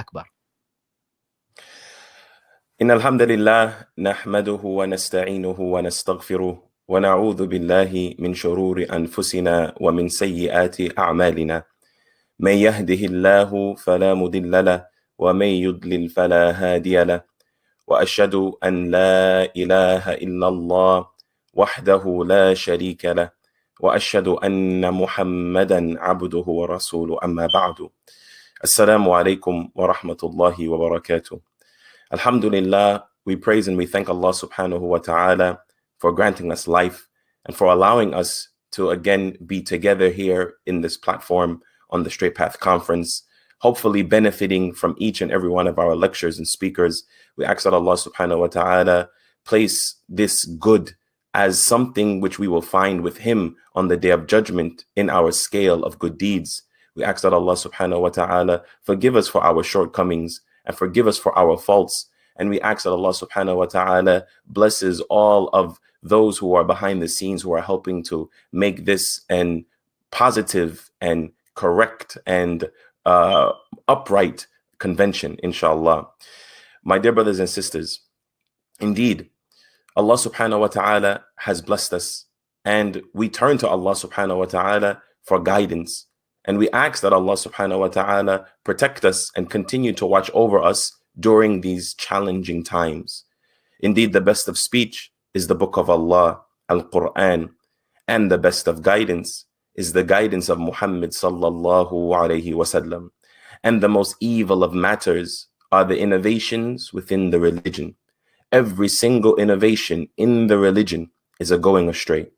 أكبر. إن الحمد لله نحمده ونستعينه ونستغفره ونعوذ بالله من شرور أنفسنا ومن سيئات أعمالنا. من يهده الله فلا مضل له ومن يضلل فلا هادي له، وأشهد أن لا إله إلا الله وحده لا شريك له، وأشهد أن محمدا عبده ورسوله. أما بعد، السلام عليكم ورحمة الله وبركاته. Alhamdulillah, we praise and we thank Allah subhanahu wa ta'ala for granting us life and for allowing us to again be together here in this platform on the Straight Path Conference, hopefully benefiting from each and every one of our lectures and speakers. We ask that Allah subhanahu wa ta'ala place this good as something which we will find with Him on the Day of Judgment in our scale of good deeds. We ask that Allah subhanahu wa ta'ala forgive us for our shortcomings and forgive us for our faults. And we ask that Allah subhanahu wa ta'ala blesses all of those who are behind the scenes, who are helping to make this an positive and correct and upright convention, inshallah. My dear brothers and sisters, indeed, Allah subhanahu wa ta'ala has blessed us, and we turn to Allah subhanahu wa ta'ala for guidance. And we ask that Allah subhanahu wa ta'ala protect us and continue to watch over us during these challenging times. Indeed, the best of speech is the book of Allah, Al-Quran, and the best of guidance is the guidance of Muhammad sallallahu alayhi wasallam. And the most evil of matters are the innovations within the religion. Every single innovation in the religion is a going astray.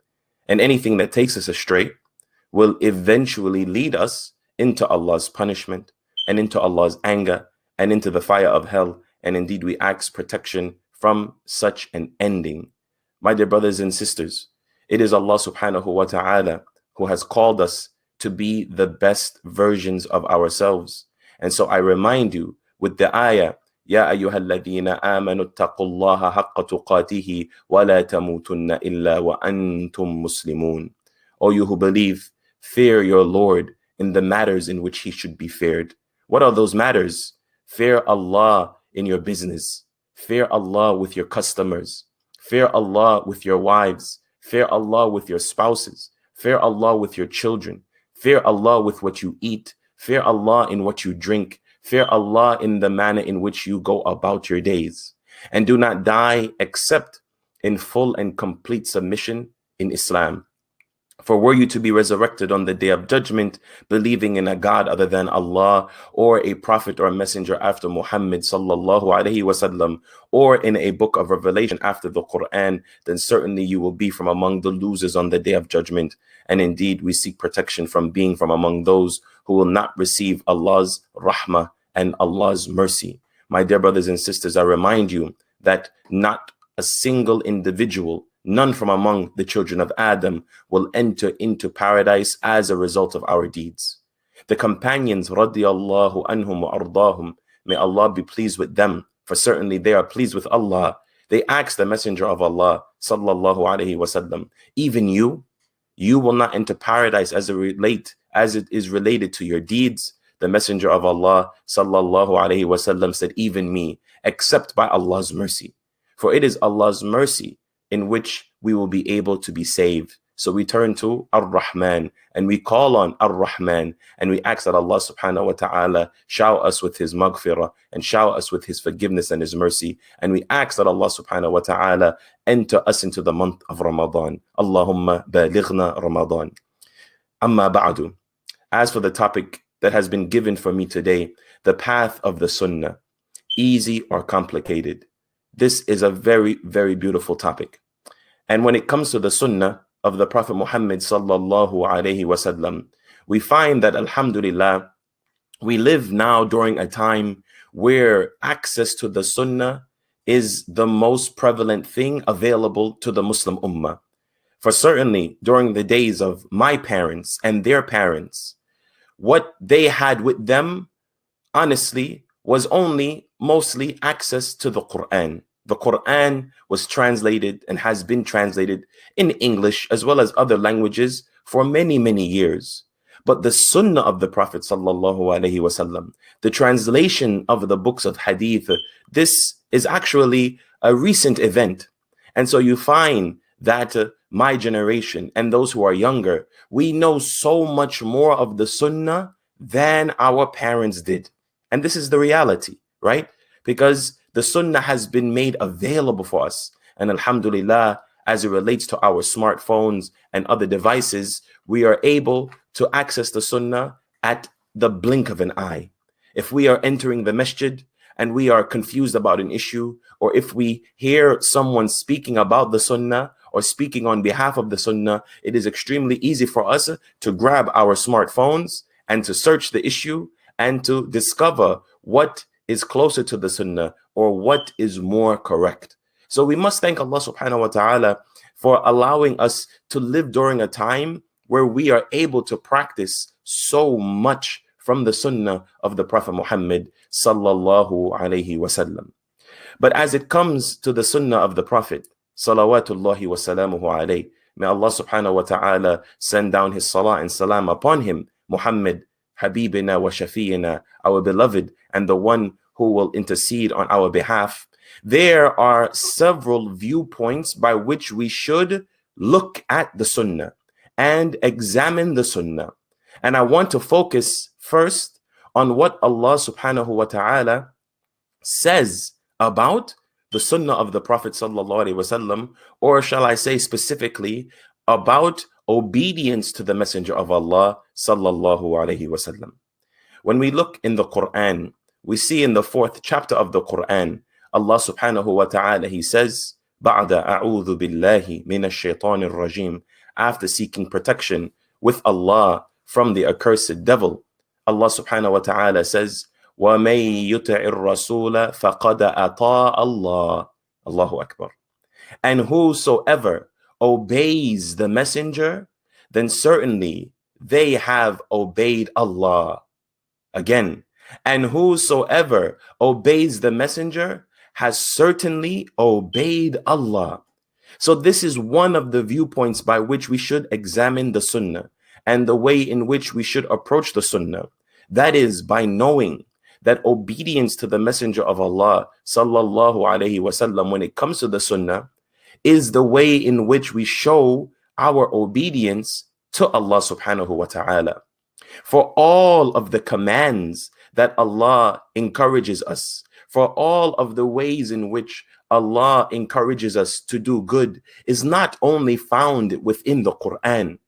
And anything that takes us astray will eventually lead us into Allah's punishment and into Allah's anger and into the fire of hell. And indeed, we ask protection from such an ending. My dear brothers and sisters, it is Allah subhanahu wa ta'ala who has called us to be the best versions of ourselves. And so I remind you with the ayah, يا أيها الذين آمنوا اتقوا الله حق تقاته ولا تموتن إلا وأنتم مسلمون. O you who believe, fear your Lord in the matters in which He should be feared. What are those matters? Fear Allah in your business. Fear Allah with your customers. Fear Allah with your wives. Fear Allah with your spouses. Fear Allah with your children. Fear Allah with what you eat. Fear Allah in what you drink. Fear Allah in the manner in which you go about your days. And do not die except in full and complete submission in Islam. For were you to be resurrected on the Day of Judgment, believing in a God other than Allah, or a prophet or a messenger after Muhammad sallallahu alaihi wasallam, or in a book of revelation after the Quran, then certainly you will be from among the losers on the Day of Judgment. And indeed, we seek protection from being from among those who will not receive Allah's rahmah and Allah's mercy. My dear brothers and sisters, I remind you that not a single individual, none from among the children of Adam, will enter into paradise as a result of our deeds. The companions, radiyallahu anhum wa ardahum, may Allah be pleased with them, for certainly they are pleased with Allah. They asked the Messenger of Allah, sallallahu alayhi wasallam, even you will not enter paradise as it is related to your deeds. The Messenger of Allah, sallallahu alayhi wasallam, said, even me, except by Allah's mercy. For it is Allah's mercy in which we will be able to be saved. So we turn to Ar-Rahman and we call on Ar-Rahman and we ask that Allah subhanahu wa ta'ala shower us with His maghfirah and shower us with His forgiveness and His mercy. And we ask that Allah subhanahu wa ta'ala enter us into the month of Ramadan. Allahumma balighna Ramadan. Amma ba'du. As for the topic that has been given for me today, the path of the Sunnah, easy or complicated. This is a very, very beautiful topic. And when it comes to the Sunnah of the Prophet Muhammad sallallahu alayhi wasallam, we find that, alhamdulillah, we live now during a time where access to the Sunnah is the most prevalent thing available to the Muslim Ummah. For certainly during the days of my parents and their parents, what they had with them, honestly, was only mostly access to the Quran. The Quran was translated and has been translated in English as well as other languages for many, many years. But the sunnah of the Prophet sallallahu alaihi wasallam, the translation of the books of hadith, this is actually a recent event. And so you find that my generation and those who are younger, we know so much more of the sunnah than our parents did. And this is the reality, right? Because the sunnah has been made available for us. And alhamdulillah, as it relates to our smartphones and other devices, we are able to access the sunnah at the blink of an eye. If we are entering the masjid and we are confused about an issue, or if we hear someone speaking about the sunnah or speaking on behalf of the sunnah, it is extremely easy for us to grab our smartphones and to search the issue and to discover what is closer to the sunnah or what is more correct. So we must thank Allah subhanahu wa ta'ala for allowing us to live during a time where we are able to practice so much from the sunnah of the Prophet Muhammad sallallahu alayhi wasallam. But as it comes to the sunnah of the Prophet salawatullahi wa salamuhu alayhi, may Allah subhanahu wa ta'ala send down his salah and salam upon him, Muhammad, Habibina wa Shafi'ina, our beloved and the one who will intercede on our behalf. There are several viewpoints by which we should look at the sunnah and examine the sunnah. And I want to focus first on what Allah subhanahu wa ta'ala says about the sunnah of the Prophet sallallahu alaihi wasallam, or shall I say specifically about obedience to the Messenger of Allah sallallahu alaihi wasallam. When we look in the Quran, we see in the 4th chapter of the Quran, Allah subhanahu wa ta'ala, he says, بَعْدَ أَعُوذُ بِاللَّهِ مِنَ الشَّيْطَانِ الرَّجِيمِ, after seeking protection with Allah from the accursed devil, Allah subhanahu wa ta'ala says, وَمَن يُطِعِ الرَّسُولَ فَقَدْ أَطَاعَ اللَّهَ. Allahu Akbar. And whosoever obeys the messenger, then certainly they have obeyed Allah. Again, and whosoever obeys the messenger has certainly obeyed Allah. So this is one of the viewpoints by which we should examine the sunnah and the way in which we should approach the sunnah. That is by knowing that obedience to the Messenger of Allah sallallahu alaihi wasallam, when it comes to the sunnah, is the way in which we show our obedience to Allah subhanahu wa ta'ala. For all of the commands that Allah encourages us, for all of the ways in which Allah encourages us to do good, is not only found within the Quran,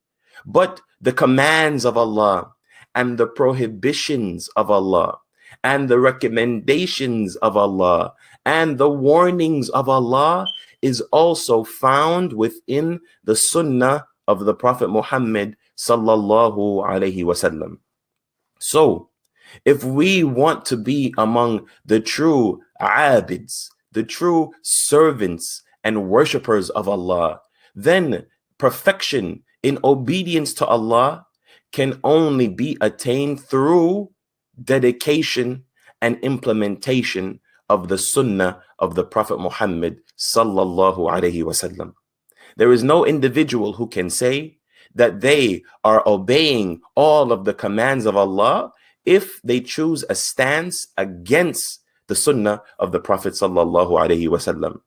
but the commands of Allah and the prohibitions of Allah and the recommendations of Allah and the warnings of Allah is also found within the sunnah of the Prophet Muhammad sallallahu alaihi wasallam. So, if we want to be among the true abids, the true servants and worshippers of Allah, then perfection in obedience to Allah can only be attained through dedication and implementation of the sunnah of the Prophet Muhammad sallallahu alaihi wasallam. There is no individual who can say that they are obeying all of the commands of Allah if they choose a stance against the sunnah of the Prophet sallallahu alaihi wasallam.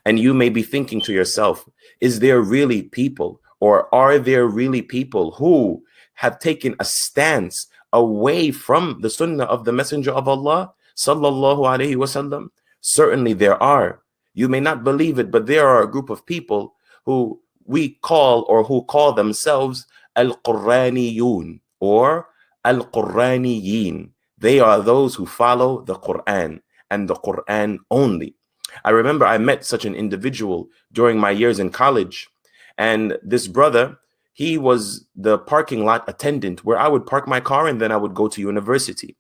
And you may be thinking to yourself, is there really people, or are there really people who have taken a stance away from the sunnah of the Messenger of Allah sallallahu alaihi wasallam? Certainly there are. You may not believe it, but there are a group of people who we call, or who call themselves al-Quraniyun or al-Quraniyin. They are those who follow the Quran and the Quran only. I remember I met such an individual during my years in college, and this brother, he was the parking lot attendant where I would park my car and then I would go to university.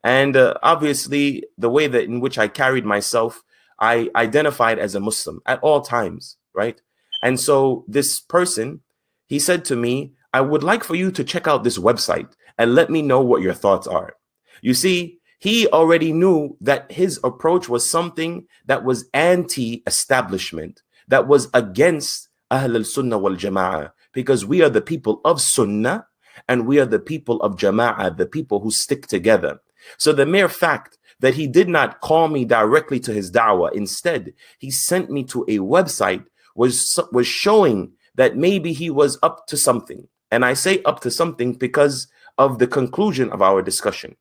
And obviously, the way that in which I carried myself, I identified as a Muslim at all times, right? And so this person, he said to me, I would like for you to check out this website and let me know what your thoughts are. You see, he already knew that his approach was something that was anti-establishment, that was against Ahl al-Sunnah wal-Jama'ah, because we are the people of Sunnah and we are the people of Jama'ah, the people who stick together. So the mere fact that he did not call me directly to his da'wah, instead, he sent me to a website, was showing that maybe he was up to something. And I say up to something because of the conclusion of our discussion.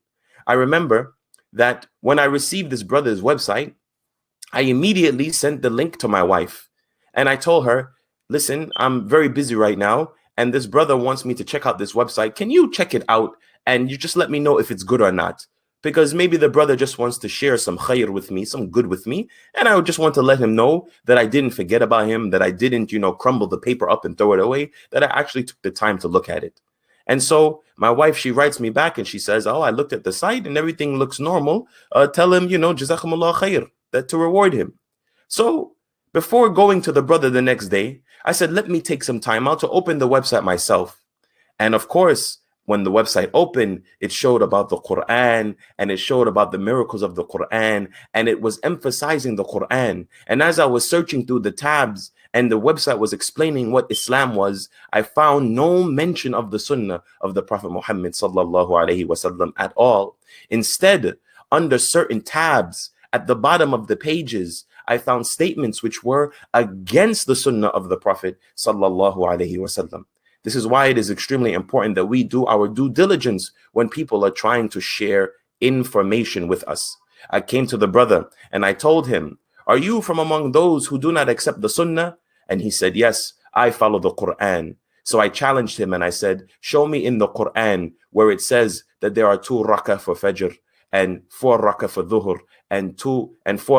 I remember that when I received this brother's website, I immediately sent the link to my wife. And I told her, listen, I'm very busy right now, and this brother wants me to check out this website. Can you check it out? And you just let me know if it's good or not. Because maybe the brother just wants to share some khair with me, some good with me. And I would just want to let him know that I didn't forget about him, that I didn't, crumble the paper up and throw it away, that I actually took the time to look at it. And so my wife, she writes me back and she says, oh, I looked at the site and everything looks normal. Tell him, jazakumullah khair, that to reward him. So before going to the brother the next day, I said, let me take some time out to open the website myself. And of course, when the website opened, it showed about the Quran and it showed about the miracles of the Quran, and it was emphasizing the Quran. And as I was searching through the tabs and the website was explaining what Islam was, I found no mention of the Sunnah of the Prophet Muhammad sallallahu alaihi wasallam at all. Instead, under certain tabs at the bottom of the pages, I found statements which were against the Sunnah of the Prophet sallallahu alaihi wasallam. This is why it is extremely important that we do our due diligence when people are trying to share information with us. I came to the brother and I told him, are you from among those who do not accept the Sunnah? And he said, yes, I follow the Quran. So I challenged him and I said, show me in the Quran where it says that there are 2 rakah for Fajr and 4 rakah for Dhuhr and 4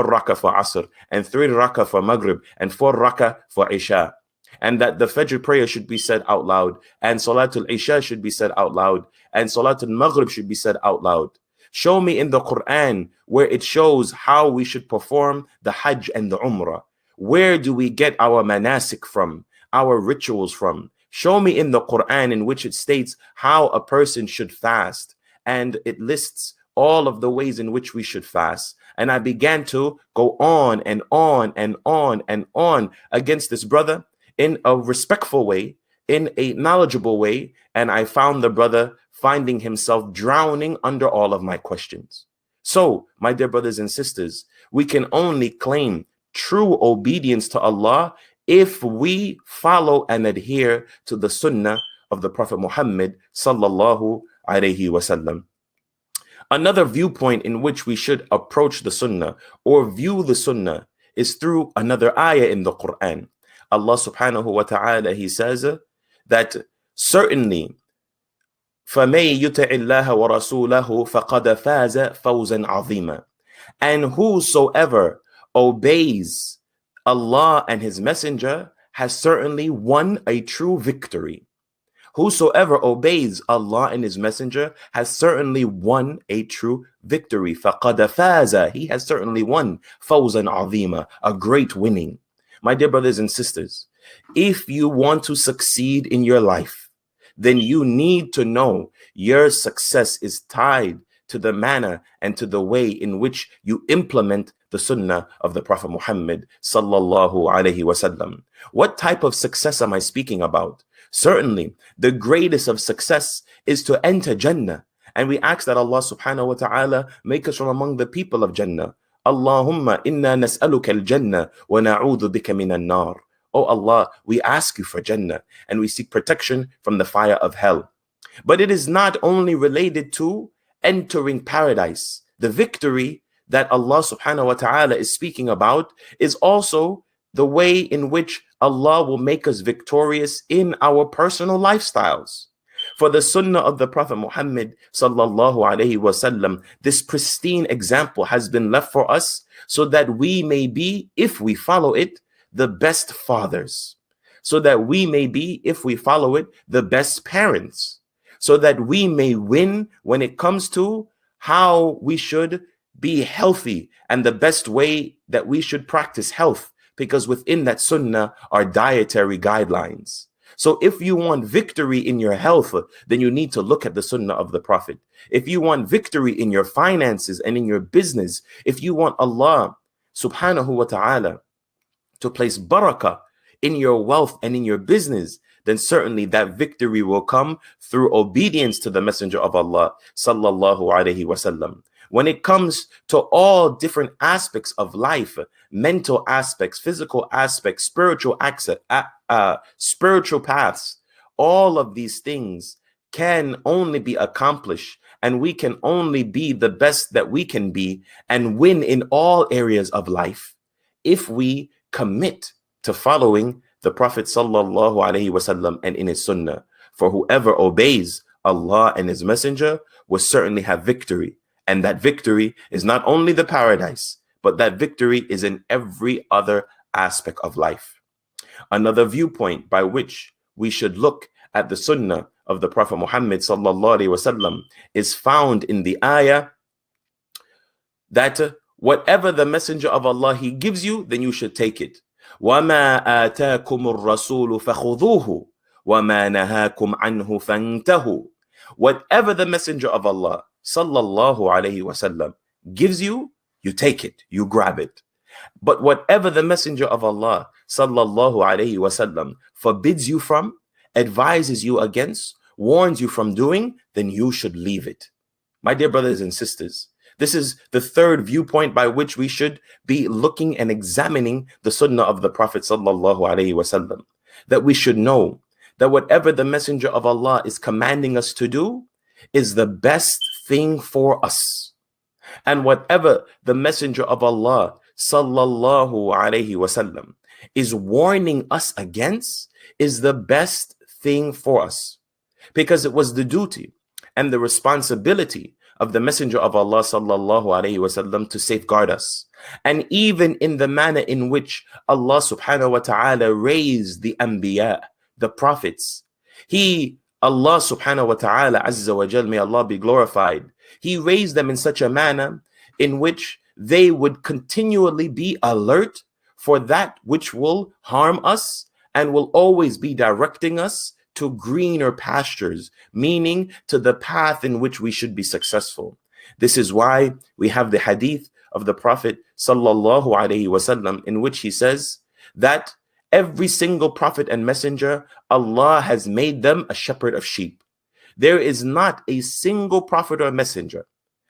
rakah for Asr and 3 rakah for Maghrib and 4 rakah for Isha. And that the Fajr prayer should be said out loud, and Salatul Isha should be said out loud, and Salatul Maghrib should be said out loud. Show me in the Quran where it shows how we should perform the Hajj and the Umrah. Where do we get our manasik from, our rituals from? Show me in the Quran in which it states how a person should fast, and it lists all of the ways in which we should fast. And I began to go on and on and on and on against this brother, in a respectful way, in a knowledgeable way, and I found the brother finding himself drowning under all of my questions. So, my dear brothers and sisters, we can only claim true obedience to Allah if we follow and adhere to the Sunnah of the Prophet Muhammad sallallahu alaihi wasallam. Another viewpoint in which we should approach the Sunnah or view the Sunnah is through another ayah in the Quran. Allah subhanahu wa ta'ala, he says that certainly فَمَن يُطِعِ اللَّهَ وَرَسُولَهُ فَقَدْ فَازَ فَوْزًا عَظِيمًا. And whosoever obeys Allah and his messenger has certainly won a true victory. Whosoever obeys Allah and his messenger has certainly won a true victory. فَقَدْ فَازَ. He has certainly won فَوْزًا عَظِيمًا, a great winning. My dear brothers and sisters, if you want to succeed in your life, then you need to know your success is tied to the manner and to the way in which you implement the Sunnah of the Prophet Muhammad sallallahu alaihi wasallam. What type of success am I speaking about? Certainly, the greatest of success is to enter Jannah. And we ask that Allah subhanahu wa ta'ala make us from among the people of Jannah. Allahumma inna nas'aluka al-jannah wa na'udhu bika min an-nar. Oh Allah, we ask you for Jannah and we seek protection from the fire of hell. But it is not only related to entering paradise. The victory that Allah subhanahu wa ta'ala is speaking about is also the way in which Allah will make us victorious in our personal lifestyles. For the Sunnah of the Prophet Muhammad sallallahu alaihi wasallam, this pristine example has been left for us so that we may be, if we follow it, the best fathers. So that we may be, if we follow it, the best parents. So that we may win when it comes to how we should be healthy and the best way that we should practice health. Because within that Sunnah are dietary guidelines. So if you want victory in your health, then you need to look at the Sunnah of the Prophet. If you want victory in your finances and in your business, if you want Allah subhanahu wa ta'ala to place barakah in your wealth and in your business, then certainly that victory will come through obedience to the Messenger of Allah sallallahu alaihi wasallam. When it comes to all different aspects of life, mental aspects, physical aspects, spiritual paths, all of these things can only be accomplished, and we can only be the best that we can be and win in all areas of life if we commit to following the Prophet sallallahu alaihi wasallam and in his sunnah. For whoever obeys Allah and his messenger will certainly have victory. And that victory is not only the paradise, but that victory is in every other aspect of life. Another viewpoint by which we should look at the sunnah of the Prophet Muhammad sallallahu alaihi wasallam is found in the ayah that whatever the messenger of Allah he gives you, then you should take it. وَمَا آتَاكُمُ الرَّسُولُ فَخُذُوهُ وَمَا نَهَاكُمْ عَنْهُ فَانْتَهُوا. Whatever the messenger of Allah sallallahu alaihi wasallam gives you, you take it, you grab it. But whatever the messenger of Allah sallallahu alaihi wasallam forbids you from, advises you against, warns you from doing, then you should leave it. My dear brothers and sisters, this is the third viewpoint by which we should be looking and examining the sunnah of the Prophet sallallahu alaihi wasallam. That we should know that whatever the messenger of Allah is commanding us to do is the best thing for us. And whatever the messenger of Allah sallallahu alaihi wasallam is warning us against is the best thing for us. Because it was the duty and the responsibility of the messenger of Allah sallallahu alaihi wasallam to safeguard us. And even in the manner in which Allah subhanahu wa ta'ala raised the anbiya, the prophets, Allah subhanahu wa ta'ala azza wa jal, may Allah be glorified, he raised them in such a manner in which they would continually be alert for that which will harm us and will always be directing us to greener pastures, meaning to the path in which we should be successful. This is why we have the hadith of the Prophet sallallahu alaihi wasallam in which he says that every single prophet and messenger, Allah has made them a shepherd of sheep. There is not a single prophet or messenger.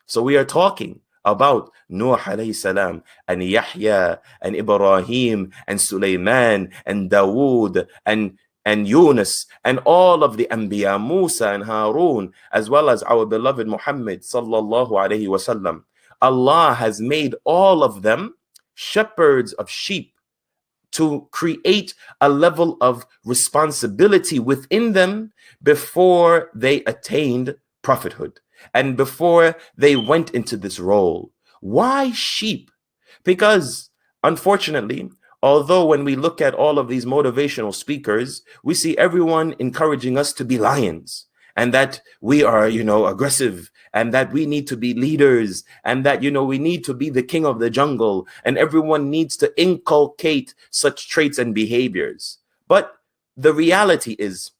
So we are talking about Nuh alayhi salam and Yahya and Ibrahim and Sulaiman and Dawood and Yunus and all of the Anbiya, Musa and Harun, as well as our beloved Muhammad sallallahu alaihi wasallam. Allah has made all of them shepherds of sheep to create a level of responsibility within them before they attained prophethood and before they went into this role. Why sheep? Because unfortunately, although when we look at all of these motivational speakers, we see everyone encouraging us to be lions and that we are, aggressive and that we need to be leaders and that, we need to be the king of the jungle and everyone needs to inculcate such traits and behaviors. But the reality is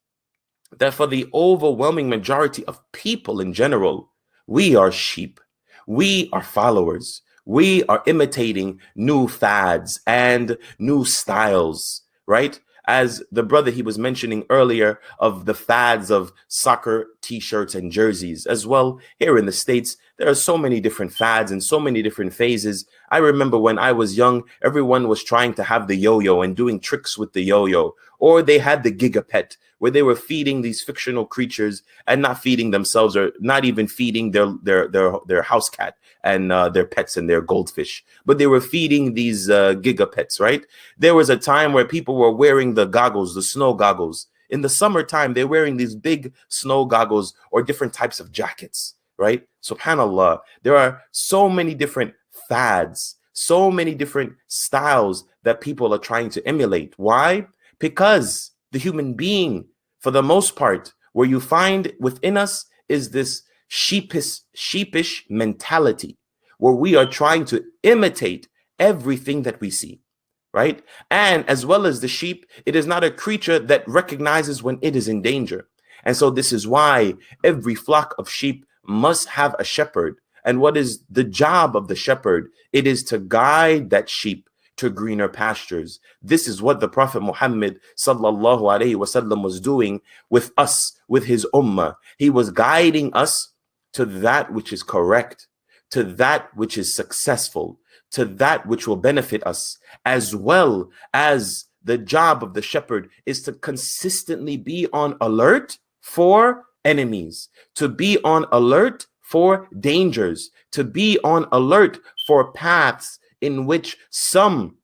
that for the overwhelming majority of people in general, we are sheep. We are followers. We are imitating new fads and new styles, right? As the brother he was mentioning earlier of the fads of soccer t-shirts and jerseys as well. Here in the States, there are so many different fads and so many different phases. I remember when I was young, everyone was trying to have the yo-yo and doing tricks with the yo-yo, or they had the gigapet where they were feeding these fictional creatures and not feeding themselves or not even feeding their house cat and their pets and their goldfish, but they were feeding these gigapets, right? There was a time where people were wearing the goggles, the snow goggles. In the summertime, they're wearing these big snow goggles or different types of jackets, right? Subhanallah, there are so many different fads, so many different styles that people are trying to emulate. Why? Because the human being, for the most part, where you find within us is this sheepish mentality where we are trying to imitate everything that we see, right? And as well as the sheep, it is not a creature that recognizes when it is in danger. And so this is why every flock of sheep must have a shepherd. And what is the job of the shepherd? It is to guide that sheep, to greener pastures. This is what the Prophet Muhammad sallallahu alaihi wasallam was doing with us, with his ummah. He was guiding us to that which is correct, to that which is successful, to that which will benefit us, as well as the job of the shepherd is to consistently be on alert for enemies, to be on alert for dangers, to be on alert for paths in which some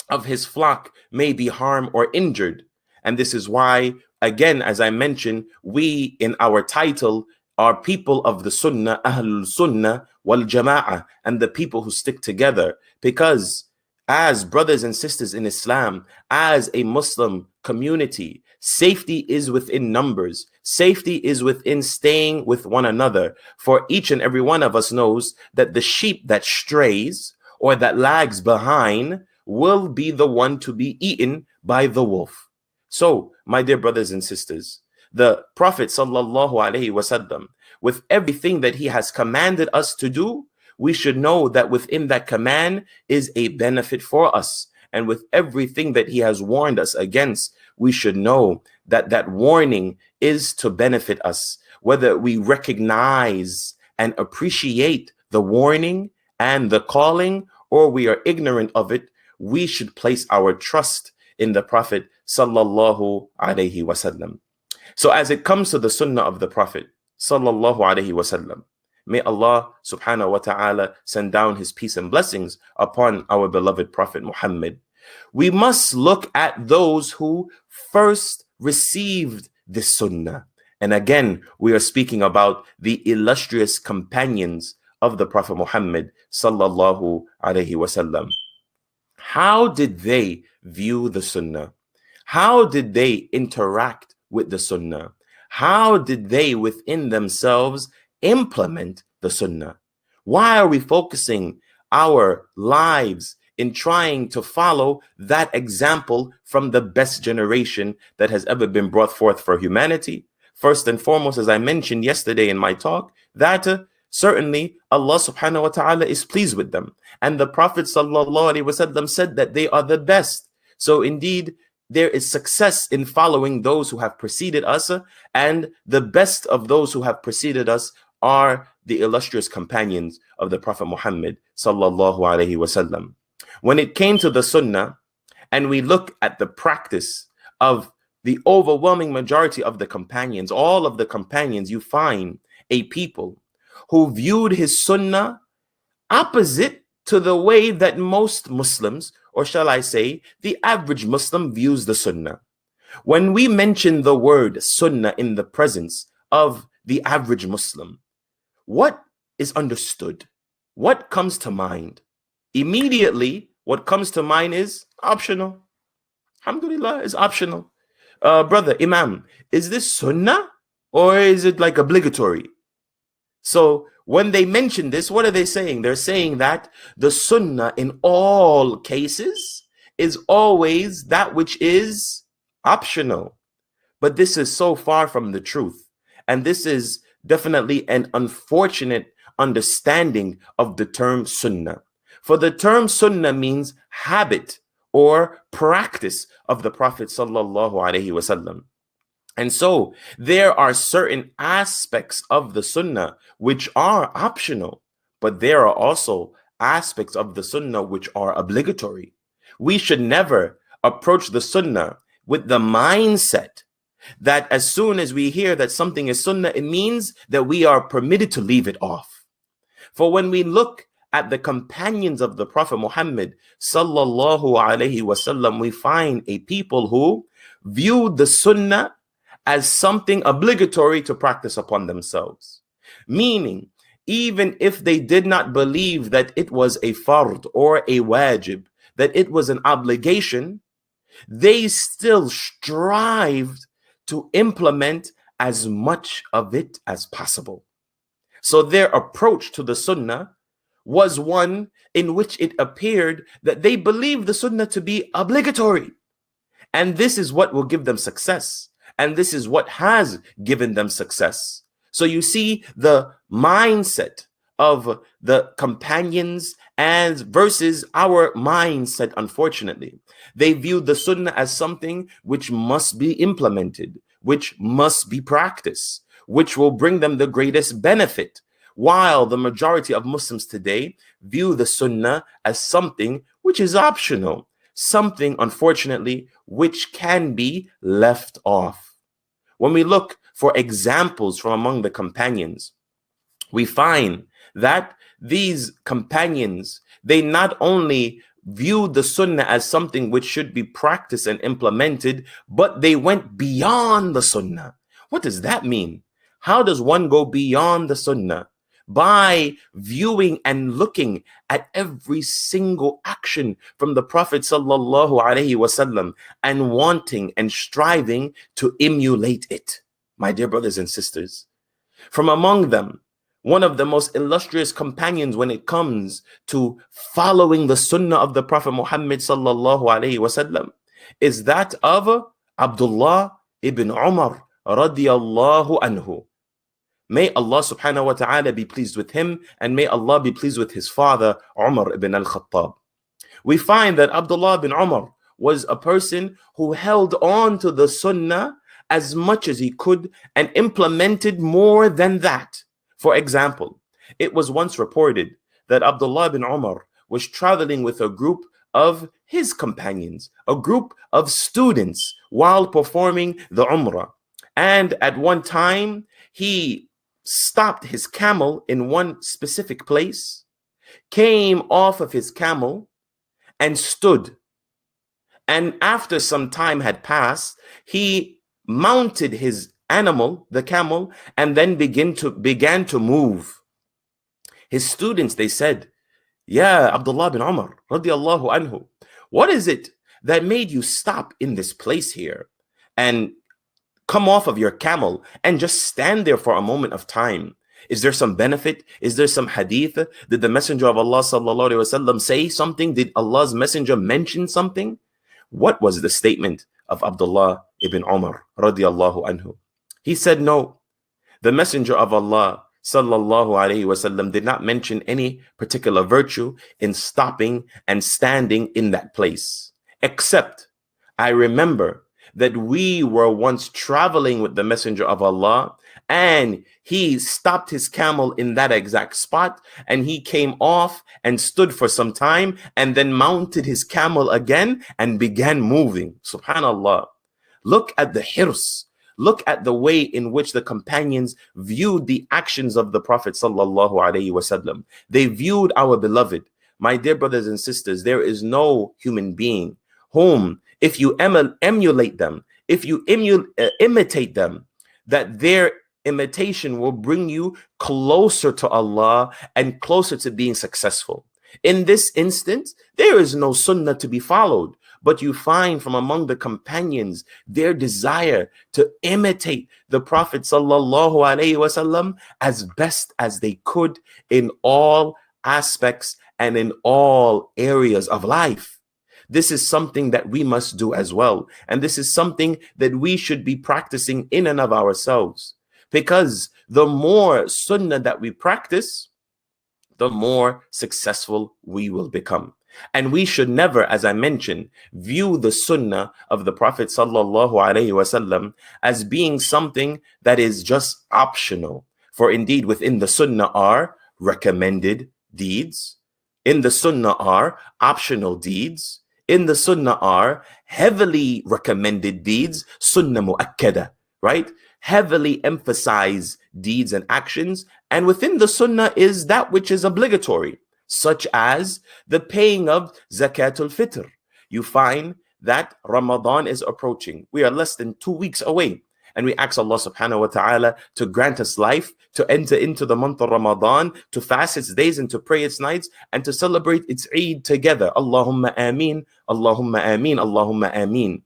of his flock may be harmed or injured. And this is why, again, as I mentioned, we in our title are people of the Sunnah, Ahlul Sunnah wal Jama'ah, and the people who stick together. Because as brothers and sisters in Islam, as a Muslim community, safety is within numbers. Safety is within staying with one another. For each and every one of us knows that the sheep that strays or that lags behind will be the one to be eaten by the wolf. So, my dear brothers and sisters, the Prophet sallallahu alaihi wasallam, with everything that he has commanded us to do, we should know that within that command is a benefit for us. And with everything that he has warned us against, we should know that that warning is to benefit us. Whether we recognize and appreciate the warning and the calling, or we are ignorant of it, we should place our trust in the Prophet sallallahu alaihi wasallam. So as it comes to the sunnah of the Prophet sallallahu alaihi wasallam, may Allah subhanahu wa ta'ala send down his peace and blessings upon our beloved Prophet Muhammad. We must look at those who first received this sunnah. And again, we are speaking about the illustrious companions of the Prophet Muhammad sallallahu alaihi wasallam. How did they view the sunnah? How did they interact with the sunnah? How did they within themselves implement the sunnah? Why are we focusing our lives in trying to follow that example from the best generation that has ever been brought forth for humanity? First and foremost, as I mentioned yesterday in my talk, that certainly Allah subhanahu wa ta'ala is pleased with them. And the Prophet sallallahu alaihi wasallam said that they are the best. So indeed, there is success in following those who have preceded us, and the best of those who have preceded us are the illustrious companions of the Prophet Muhammad sallallahu alaihi wasallam. When it came to the sunnah, and we look at the practice of the overwhelming majority of the companions, all of the companions, you find a people who viewed his sunnah opposite to the way that most Muslims, or shall I say, the average Muslim views the sunnah. When we mention the word sunnah in the presence of the average Muslim, what is understood? What comes to mind? Immediately, what comes to mind is optional. Alhamdulillah, is optional. Brother, Imam, is this sunnah or is it like obligatory? So when they mention this, what are they saying? They're saying that the sunnah in all cases is always that which is optional. But this is so far from the truth. And this is definitely an unfortunate understanding of the term sunnah. For the term sunnah means habit or practice of the Prophet sallallahu alaihi wasallam. And so there are certain aspects of the sunnah which are optional, but there are also aspects of the sunnah which are obligatory. We should never approach the sunnah with the mindset that as soon as we hear that something is sunnah, it means that we are permitted to leave it off. For when we look at the companions of the Prophet Muhammad sallallahu alaihi wasallam, we find a people who viewed the sunnah as something obligatory to practice upon themselves. Meaning, even if they did not believe that it was a fard or a wajib, that it was an obligation, they still strived to implement as much of it as possible. So their approach to the sunnah was one in which it appeared that they believed the sunnah to be obligatory. And this is what will give them success. And this is what has given them success. So you see the mindset of the companions and versus our mindset, unfortunately. They viewed the sunnah as something which must be implemented, which must be practiced, which will bring them the greatest benefit, while the majority of Muslims today view the sunnah as something which is optional, something, unfortunately, which can be left off. When we look for examples from among the companions, we find that these companions, they not only viewed the sunnah as something which should be practiced and implemented, but they went beyond the sunnah. What does that mean? How does one go beyond the sunnah? By viewing and looking at every single action from the Prophet sallallahu alaihi wasallam and wanting and striving to emulate it. My dear brothers and sisters, from among them, one of the most illustrious companions when it comes to following the sunnah of the Prophet Muhammad sallallahu alaihi wasallam is that of Abdullah ibn Umar radiyallahu anhu. May Allah subhanahu wa ta'ala be pleased with him, and may Allah be pleased with his father, Umar ibn al-Khattab. We find that Abdullah ibn Umar was a person who held on to the sunnah as much as he could and implemented more than that. For example, it was once reported that Abdullah ibn Umar was traveling with a group of his companions, a group of students, while performing the Umrah. And at one time, he stopped his camel in one specific place, came off of his camel, and stood. And after some time had passed, he mounted his animal, the camel, and then began to move. His students, they said, "Ya Abdullah bin Umar, radiallahu anhu, what is it that made you stop in this place here and come off of your camel and just stand there for a moment of time? Is there some benefit? Is there some hadith? Did the Messenger of Allah sallallahu alaihi wasallam say something? Did Allah's Messenger mention something?" What was the statement of Abdullah ibn Umar radiallahu anhu? He said, no, the Messenger of Allah sallallahu alaihi wasallam did not mention any particular virtue in stopping and standing in that place, except I remember that we were once traveling with the Messenger of Allah, and he stopped his camel in that exact spot, and he came off and stood for some time and then mounted his camel again and began moving. Subhanallah. Look at the hirs. Look at the way in which the companions viewed the actions of the Prophet sallallahu alaihi wasallam. They viewed our beloved. My dear brothers and sisters, there is no human being whom, if you emulate them, if you imitate them, that their imitation will bring you closer to Allah and closer to being successful. In this instance, there is no sunnah to be followed, but you find from among the companions their desire to imitate the Prophet sallallahu alaihi wasallam as best as they could in all aspects and in all areas of life. This is something that we must do as well. And this is something that we should be practicing in and of ourselves. Because the more sunnah that we practice, the more successful we will become. And we should never, as I mentioned, view the sunnah of the Prophet sallallahu alaihi wasallam as being something that is just optional. For indeed, within the sunnah are recommended deeds. In the sunnah are optional deeds. In the sunnah are heavily recommended deeds, sunnah mu'akkada, right? Heavily emphasized deeds and actions. And within the sunnah is that which is obligatory, such as the paying of zakatul fitr. You find that Ramadan is approaching. We are less than 2 weeks away. And we ask Allah subhanahu wa ta'ala to grant us life, to enter into the month of Ramadan, to fast its days and to pray its nights, and to celebrate its Eid together. Allahumma ameen, Allahumma ameen, Allahumma ameen.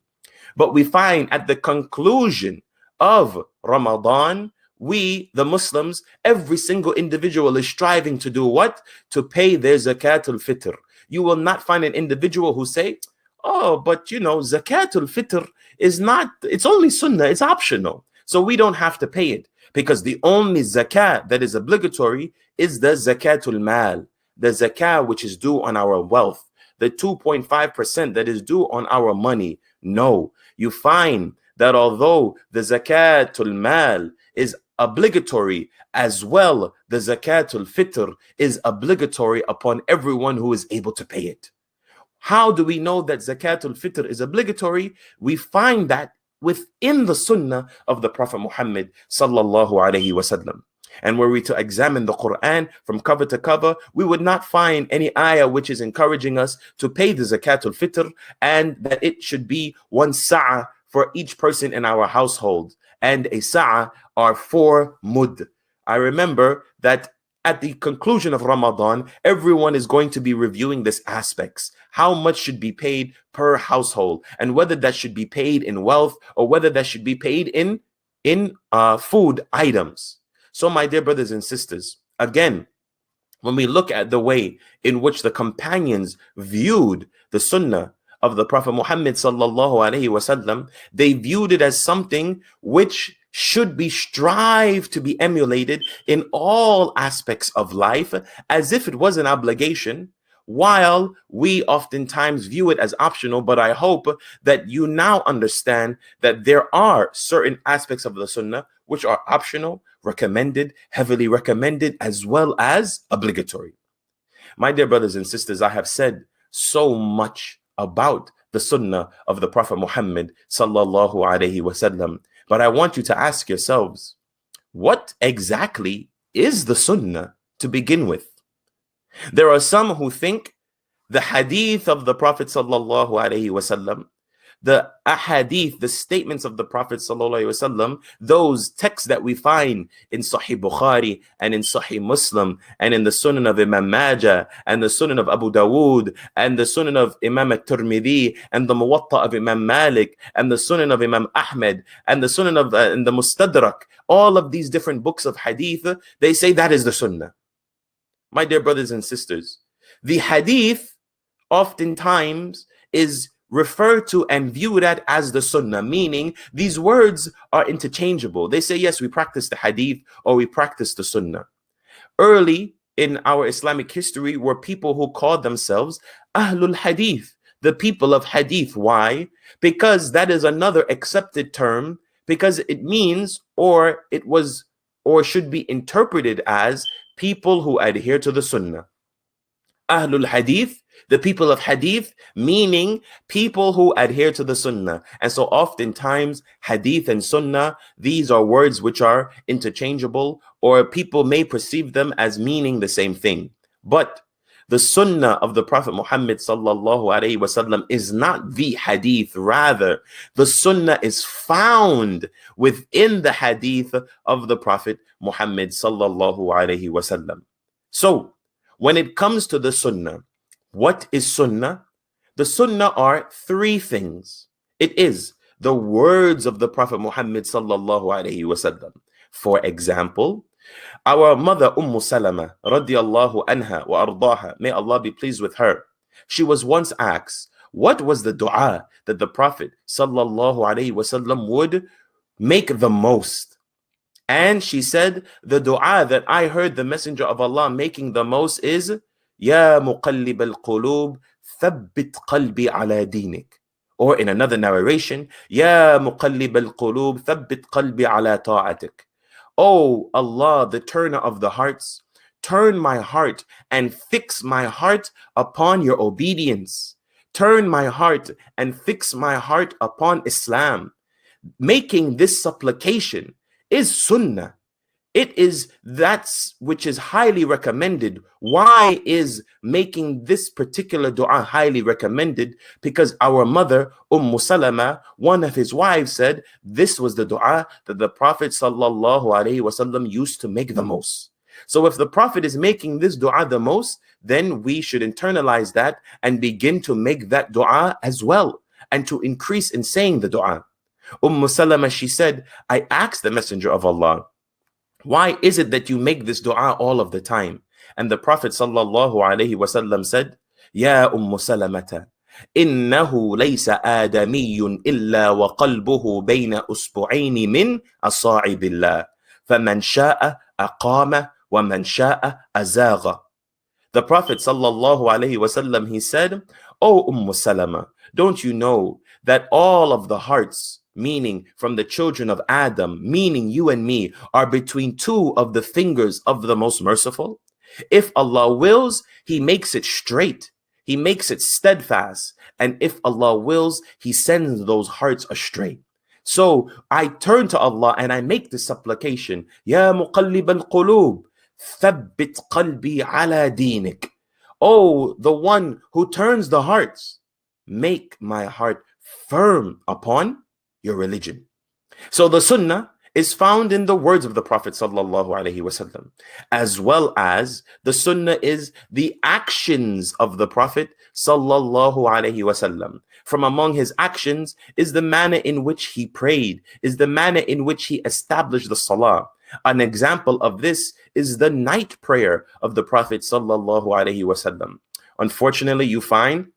But we find at the conclusion of Ramadan, we, the Muslims, every single individual is striving to do what? To pay their zakatul fitr. You will not find an individual who say, oh, but you know, zakatul fitr is not, it's only sunnah, it's optional. So we don't have to pay it, because the only zakat that is obligatory is the zakatul mal, the zakat which is due on our wealth, the 2.5% that is due on our money. No, you find that although the zakatul mal is obligatory, as well the zakatul fitr is obligatory upon everyone who is able to pay it. How do we know that zakatul fitr is obligatory? We find that within the sunnah of the Prophet Muhammad sallallahu alaihi wasallam. And were we to examine the Quran from cover to cover, we would not find any ayah which is encouraging us to pay the zakatul fitr, and that it should be 1 sa'ah for each person in our household, and a sa'ah are 4 mud. I remember that at the conclusion of Ramadan, everyone is going to be reviewing these aspects. How much should be paid per household, and whether that should be paid in wealth or whether that should be paid in food items. So my dear brothers and sisters, again, when we look at the way in which the companions viewed the sunnah of the Prophet Muhammad sallallahu alaihi wasallam, they viewed it as something which should be strived to be emulated in all aspects of life, as if it was an obligation, while we oftentimes view it as optional. But I hope that you now understand that there are certain aspects of the sunnah which are optional, recommended, heavily recommended, as well as obligatory. My dear brothers and sisters, I have said so much about the sunnah of the Prophet Muhammad sallallahu alaihi wasallam, but I want you to ask yourselves, what exactly is the sunnah to begin with? There are some who think the hadith of the Prophet sallallahu alaihi wasallam, the ahadith, the statements of the Prophet sallallahu alaihi wasallam, those texts that we find in Sahih Bukhari and in Sahih Muslim and in the Sunan of Imam Majah and the Sunan of Abu Dawood and the Sunan of Imam At-Tirmidhi and the Muwatta of Imam Malik and the Sunan of Imam Ahmed and the Sunan of and the Mustadrak, all of these different books of hadith, they say that is the sunnah. My dear brothers and sisters, the hadith oftentimes is referred to and viewed at as the sunnah, meaning these words are interchangeable. They say, yes, we practice the hadith or we practice the sunnah. Early in our Islamic history were people who called themselves Ahlul Hadith, the people of hadith. Why? Because that is another accepted term, because it means, or it was, or should be interpreted as people who adhere to the sunnah. Ahlul Hadith, the people of hadith, meaning people who adhere to the sunnah. And so oftentimes hadith and sunnah, these are words which are interchangeable, or people may perceive them as meaning the same thing. But the sunnah of the Prophet Muhammad sallallahu alaihi wasallam is not the hadith. Rather, the sunnah is found within the hadith of the Prophet Muhammad sallallahu alaihi wasallam. So when it comes to the sunnah, what is sunnah? The sunnah are 3 things. It is the words of the Prophet Muhammad sallallahu alaihi wasallam. For example, our mother Salama radiyallahu anha wa ardaha, may Allah be pleased with her, she was once asked, what was the dua that the Prophet sallallahu alaihi wasallam would make the most? And she said, the dua that I heard the Messenger of Allah making the most is, Ya muqallib al-qulub, thabbit qalbi ala dinik. Or in another narration, Ya muqallib al-qulub, thabbit qalbi ala ta'atik. Oh Allah, the turner of the hearts, turn my heart and fix my heart upon your obedience. Turn my heart and fix my heart upon Islam. Making this supplication is sunnah. It is that which is highly recommended. Why is making this particular dua highly recommended? Because our mother, Salama, one of his wives, said this was the dua that the Prophet sallallahu alaihi wasallam used to make the most. So if the Prophet is making this dua the most, then we should internalize that and begin to make that dua as well, and to increase in saying the dua. Salama, she said, I asked the Messenger of Allah, why is it that you make this dua all of the time? And the Prophet sallallahu alaihi wasallam said, Ya Salamata, إنه ليس آدمي إلا وقلبه بين أسبوعين من أصاعب الله فمن شاء أقام ومن شاء أزاغ. The Prophet sallallahu alaihi wasallam, he said, "O Salama, don't you know that all of the hearts, meaning from the children of Adam, meaning you and me, are between two of the fingers of the most merciful? If Allah wills, He makes it straight. He makes it steadfast. And if Allah wills, He sends those hearts astray." So I turn to Allah and I make this supplication, Ya muqallib al-qulub, thabbit qalbi ala dinik. Oh, the one who turns the hearts, make my heart firm upon your religion. So the sunnah is found in the words of the Prophet sallallahu alaihi wasallam, as well as the sunnah is the actions of the Prophet sallallahu alaihi wasallam. From among his actions is the manner in which he prayed, is the manner in which he established the salah. An example of this is the night prayer of the Prophet sallallahu alaihi wasallam. Unfortunately, you find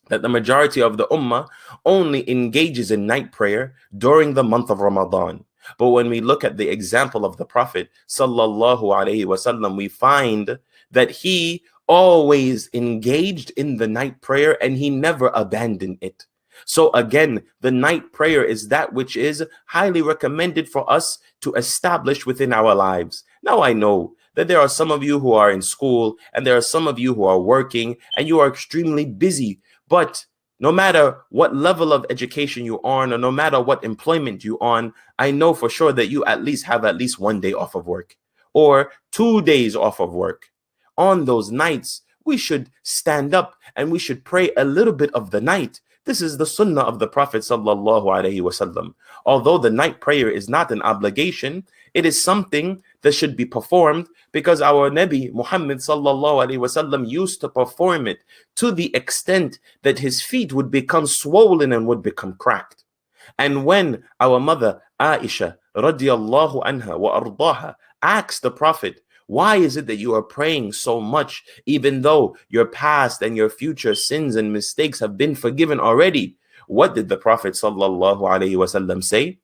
that the majority of the ummah only engages in night prayer during the month of Ramadan. But when we look at the example of the Prophet sallallahu alaihi wasallam, we find that he always engaged in the night prayer and he never abandoned it. So again, the night prayer is that which is highly recommended for us to establish within our lives. Now I know that there are some of you who are in school and there are some of you who are working and you are extremely busy, but no matter what level of education you are on, or no matter what employment you on, I know for sure that you at least have at least 1 day off of work or 2 days off of work. On those nights, we should stand up and we should pray a little bit of the night. This is the sunnah of the Prophet sallallahu alaihi wasallam. Although the night prayer is not an obligation, it is something that should be performed because our Nabi Muhammad sallallahu alaihi wasallam used to perform it to the extent that his feet would become swollen and would become cracked. And when our mother Aisha radiyallahu anha wa ardaha asked the Prophet, why is it that you are praying so much, even though your past and your future sins and mistakes have been forgiven already? What did the Prophet sallallahu alaihi wasallam say?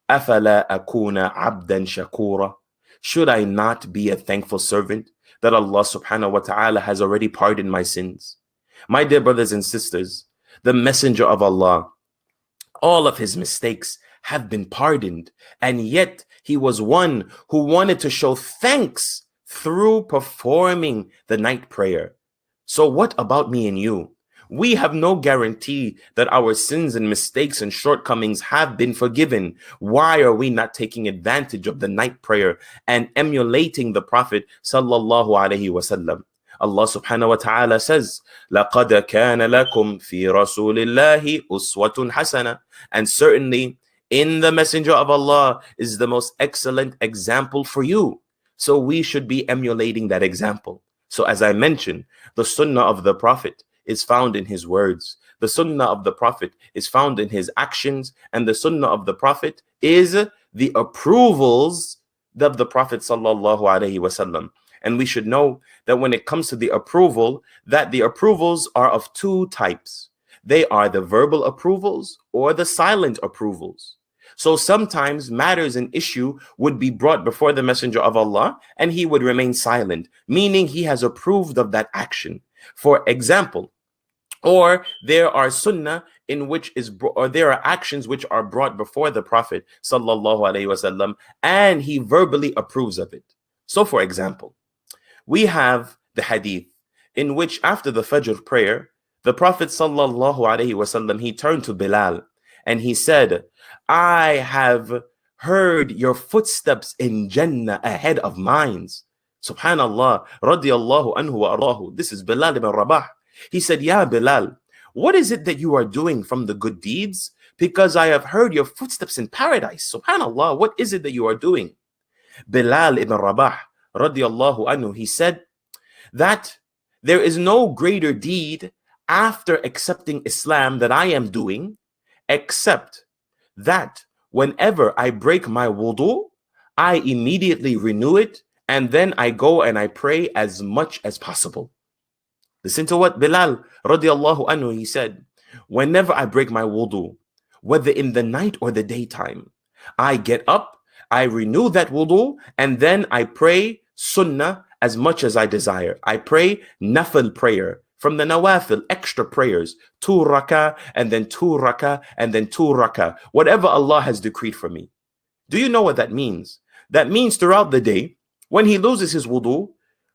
أَفَلَا أَكُونَ عَبْدًا شَكُورًا. Should I not be a thankful servant that Allah subhanahu wa ta'ala has already pardoned my sins? My dear brothers and sisters, the Messenger of Allah, all of his mistakes have been pardoned, and yet he was one who wanted to show thanks through performing the night prayer. So what about me and you? We have no guarantee that our sins and mistakes and shortcomings have been forgiven. Why are we not taking advantage of the night prayer and emulating the Prophet sallallahu alaihi wasallam? Allah subhanahu wa ta'ala says, لَقَدْ كَانَ لَكُمْ فِي رَسُولِ اللَّهِ أُسْوَةٌ حَسَنَةٌ. And certainly in the Messenger of Allah is the most excellent example for you. So we should be emulating that example. So as I mentioned, the sunnah of the Prophet is found in his words. The sunnah of the Prophet is found in his actions. And the sunnah of the Prophet is the approvals of the Prophet sallallahu alaihi wasallam. And we should know that when it comes to the approval, that the approvals are of two types. They are the verbal approvals or the silent approvals. So sometimes matters and issue would be brought before the Messenger of Allah and he would remain silent, meaning he has approved of that action. For example, or there are sunnah in which is, or there are actions which are brought before the Prophet sallallahu alaihi wasallam and he verbally approves of it. So for example, we have the hadith in which after the Fajr prayer, the Prophet sallallahu alaihi wasallam, he turned to Bilal and he said, I have heard your footsteps in Jannah ahead of mine. Subhanallah, radiyallahu anhu wa arahu. This is Bilal ibn Rabah. He said, Ya Bilal, what is it that you are doing from the good deeds? Because I have heard your footsteps in paradise. Subhanallah, what is it that you are doing? Bilal ibn Rabah, radiyallahu anhu, he said that there is no greater deed after accepting Islam that I am doing, except that whenever I break my wudu, I immediately renew it, and then I go and I pray as much as possible. Listen to what Bilal radiallahu anhu, he said, whenever I break my wudu, whether in the night or the daytime, I get up, I renew that wudu, and then I pray sunnah as much as I desire. I pray nafil prayer from the nawafil, extra prayers, 2 rakah, and then 2 rakah, and then 2 rakah, whatever Allah has decreed for me. Do you know what that means? That means throughout the day, when he loses his wudu,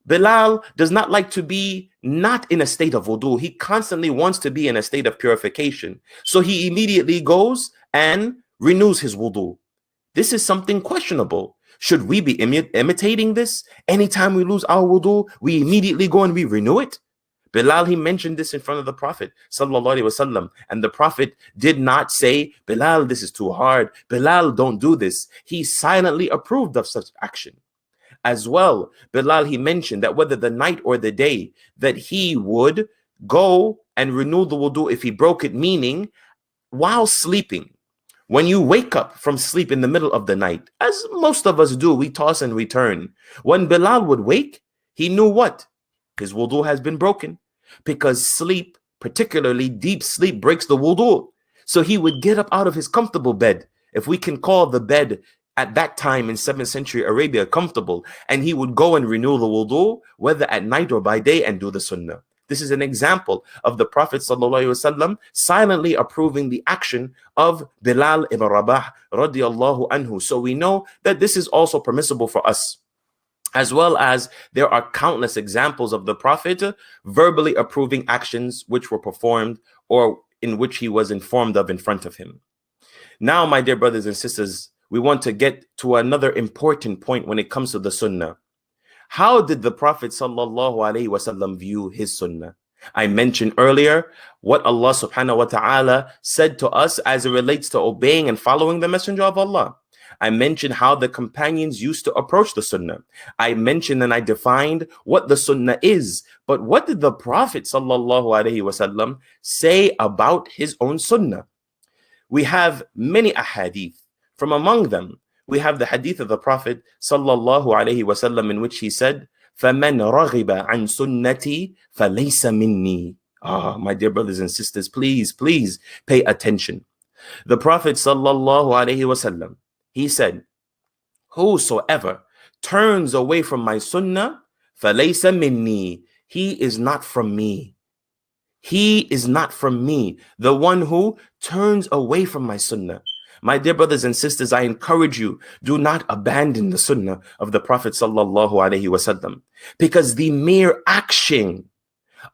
Bilal does not like to be not in a state of wudu. He constantly wants to be in a state of purification. So he immediately goes and renews his wudu. This is something questionable. Should we be imitating this? Anytime we lose our wudu, we immediately go and we renew it? Bilal, he mentioned this in front of the Prophet sallallahu alaihi wasallam, and the Prophet did not say, Bilal, this is too hard. Bilal, don't do this. He silently approved of such action. As well, Bilal, he mentioned that whether the night or the day, that he would go and renew the wudu if he broke it, meaning while sleeping. When you wake up from sleep in the middle of the night, as most of us do, we toss and return. When Bilal would wake, he knew what? His wudu has been broken, because sleep, particularly deep sleep, breaks the wudu. So he would get up out of his comfortable bed, if we can call the bed at that time in 7th century Arabia comfortable, and he would go and renew the wudu, whether at night or by day, and do the sunnah. This is an example of the Prophet ﷺ silently approving the action of Bilal ibn Rabah radiallahu anhu. So we know that this is also permissible for us, as well as there are countless examples of the Prophet verbally approving actions which were performed or in which he was informed of in front of him. Now, my dear brothers and sisters, we want to get to another important point when it comes to the sunnah. How did the Prophet ﷺ view his sunnah? I mentioned earlier what Allah subhanahu wa ta'ala said to us as it relates to obeying and following the Messenger of Allah. I mentioned how the companions used to approach the sunnah. I mentioned and I defined what the sunnah is. But what did the Prophet ﷺ say about his own sunnah? We have many ahadith. From among them, we have the hadith of the Prophet ﷺ in which he said, فَمَنْ رَغِبَ عَنْ سُنَّتِي فَلَيْسَ مِنِّي. My dear brothers and sisters, please pay attention. The Prophet ﷺ, he said, whosoever turns away from my sunnah, فَلَيْسَ مِنِّي, he is not from me. He is not from me, the one who turns away from my sunnah. My dear brothers and sisters, I encourage you, do not abandon the sunnah of the Prophet sallallahu alaihi wasallam, because the mere action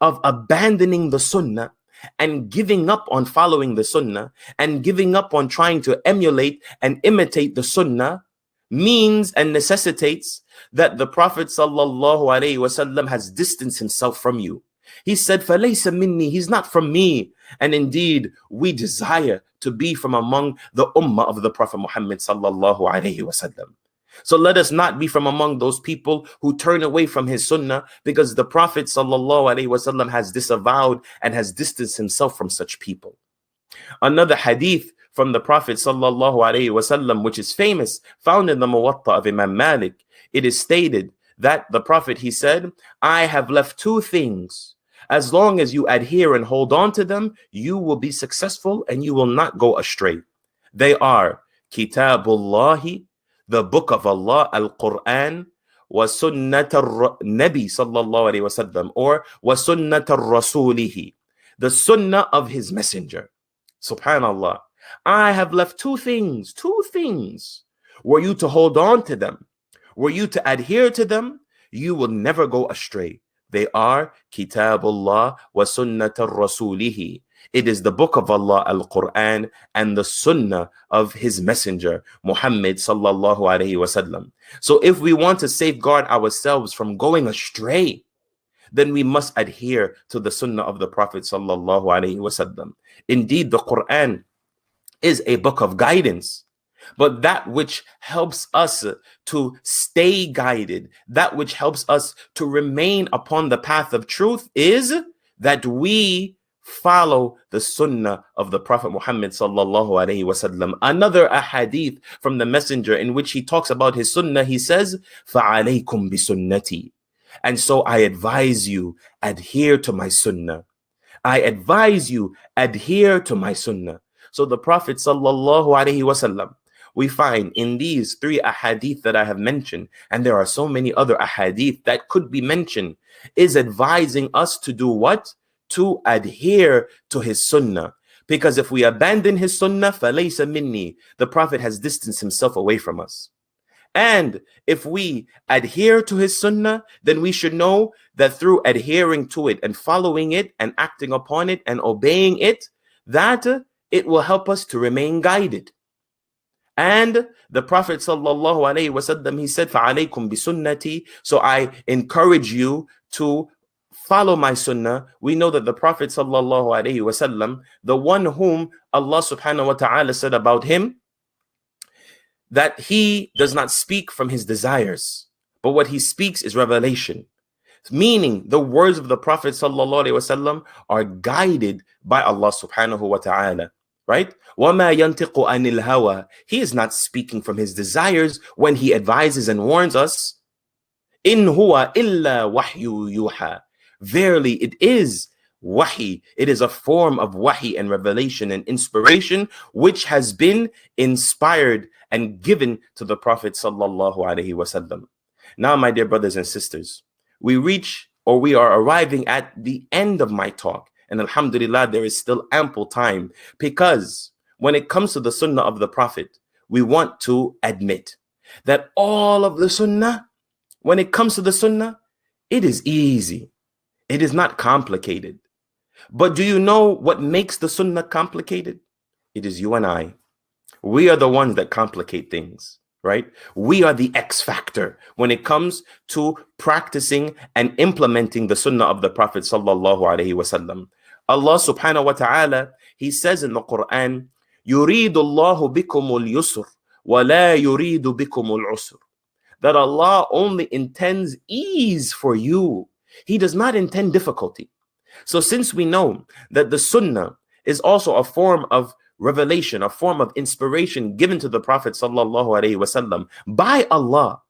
of abandoning the sunnah and giving up on following the sunnah and giving up on trying to emulate and imitate the sunnah means and necessitates that the Prophet sallallahu alaihi wasallam has distanced himself from you. He said, فَلَيْسَ مِنِّي, he's not from me. And indeed, we desire to be from among the ummah of the Prophet Muhammad sallallahu alaihi wasallam. So let us not be from among those people who turn away from his sunnah, because the Prophet sallallahu alaihi wasallam has disavowed and has distanced himself from such people. Another hadith from the Prophet sallallahu alaihi wasallam, which is famous, found in the Muwatta of Imam Malik, it is stated that the Prophet, he said, I have left two things. As long as you adhere and hold on to them, you will be successful and you will not go astray. They are Kitabullahi, the book of Allah, Al-Quran, wa sunnat al-Nabi sallallahu alayhi wa sallam, or wa sunnat al-Rasulihi, the sunnah of his messenger. Subhanallah. I have left two things. Were you to hold on to them, were you to adhere to them, you will never go astray. They are Kitabullah wa Sunnat al-Rasulihi. It is the book of Allah, Al-Quran, and the Sunnah of his messenger, Muhammad sallallahu alayhi wasallam. So if we want to safeguard ourselves from going astray, then we must adhere to the Sunnah of the Prophet sallallahu alayhi wasallam. Indeed, the Quran is a book of guidance. But that which helps us to stay guided, that which helps us to remain upon the path of truth, is that we follow the sunnah of the Prophet Muhammad sallallahu alaihi wasallam. Another ahadith from the messenger in which he talks about his sunnah, he says, فَعَلَيْكُمْ بِسُنَّتِي. And so I advise you, adhere to my sunnah. I advise you, adhere to my sunnah. So the Prophet sallallahu alaihi wasallam, we find in these 3 ahadith that I have mentioned, and there are so many other ahadith that could be mentioned, is advising us to do what? To adhere to his sunnah. Because if we abandon his sunnah, فَلَيْسَ مِنِّي, the Prophet has distanced himself away from us. And if we adhere to his sunnah, then we should know that through adhering to it and following it and acting upon it and obeying it, that it will help us to remain guided. And the Prophet sallallahu alaihi wasallam, he said, فَعَلَيْكُمْ بِسُنَّتِي, so I encourage you to follow my sunnah. We know that the Prophet sallallahu alaihi wasallam, the one whom Allah subhanahu wa ta'ala said about him, that he does not speak from his desires, but what he speaks is revelation. Meaning the words of the Prophet sallallahu alaihi wasallam are guided by Allah subhanahu wa ta'ala, right? وَمَا يَنْتِقُ عَنِ الْهَوَى, he is not speaking from his desires when he advises and warns us. إِنْ هُوَ إِلَّا وَحْيُ يُوحَى, verily it is wahi, it is a form of wahi and revelation and inspiration which has been inspired and given to the Prophet sallallahu alaihi wasallam. Now, my dear brothers and sisters, we are arriving at the end of my talk, and alhamdulillah, there is still ample time, because when it comes to the sunnah of the Prophet, we want to admit that all of the sunnah, when it comes to the sunnah, it is easy. It is not complicated. But do you know what makes the sunnah complicated? It is you and I. We are the ones that complicate things, right? We are the X factor when it comes to practicing and implementing the sunnah of the Prophet sallallahu alaihi wasallam. Allah subhanahu wa ta'ala, he says in the Quran, يُرِيدُ اللَّهُ بِكُمُ الْيُسْرِ وَلَا يُرِيدُ بِكُمُ الْعُسْرِ, that Allah only intends ease for you. He does not intend difficulty. So since we know that the sunnah is also a form of revelation, a form of inspiration given to the Prophet sallallahu alaihi wasallam by Allah,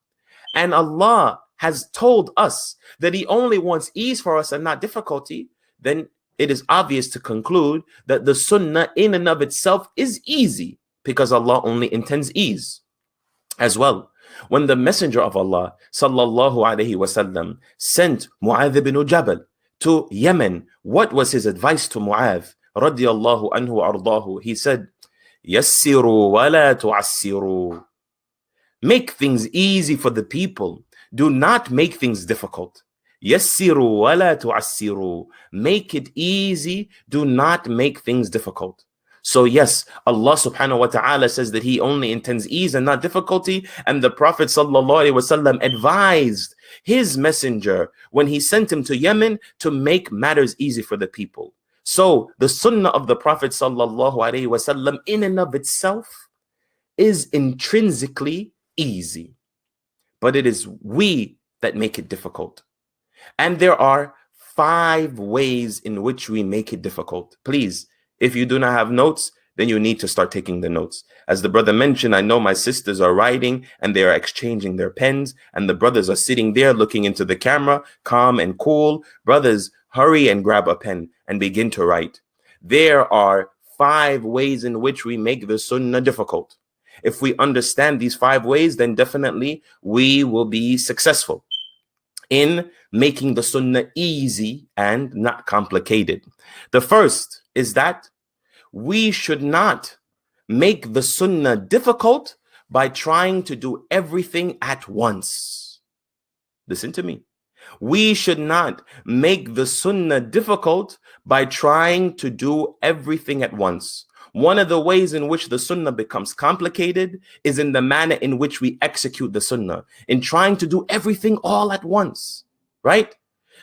and Allah has told us that he only wants ease for us and not difficulty, then it is obvious to conclude that the sunnah in and of itself is easy, because Allah only intends ease. As well, when the Messenger of Allah sallallahu alaihi wasallam sent Mu'adh ibn Jabal to Yemen, what was his advice to Mu'adh radiyallahu anhu ardahu? He said, Yassiru wa la tu'assiru, make things easy for the people, do not make things difficult. Yassiru wa la tu'assiru, make it easy, do not make things difficult. So yes, Allah subhanahu wa ta'ala says that he only intends ease and not difficulty, and the Prophet sallallahu alaihi wasallam advised his messenger when he sent him to Yemen to make matters easy for the people. So the sunnah of the Prophet sallallahu alaihi wasallam in and of itself is intrinsically easy, but it is we that make it difficult. And there are 5 ways in which we make it difficult. Please, if you do not have notes, then you need to start taking the notes. As the brother mentioned, I know my sisters are writing and they are exchanging their pens, and the brothers are sitting there looking into the camera, calm and cool. Brothers, hurry and grab a pen and begin to write. There are 5 ways in which we make the sunnah difficult. If we understand these 5 ways, then definitely we will be successful in making the sunnah easy and not complicated. The first is that we should not make the sunnah difficult by trying to do everything at once. Listen to me. We should not make the sunnah difficult by trying to do everything at once. One of the ways in which the sunnah becomes complicated is in the manner in which we execute the sunnah, in trying to do everything all at once, right?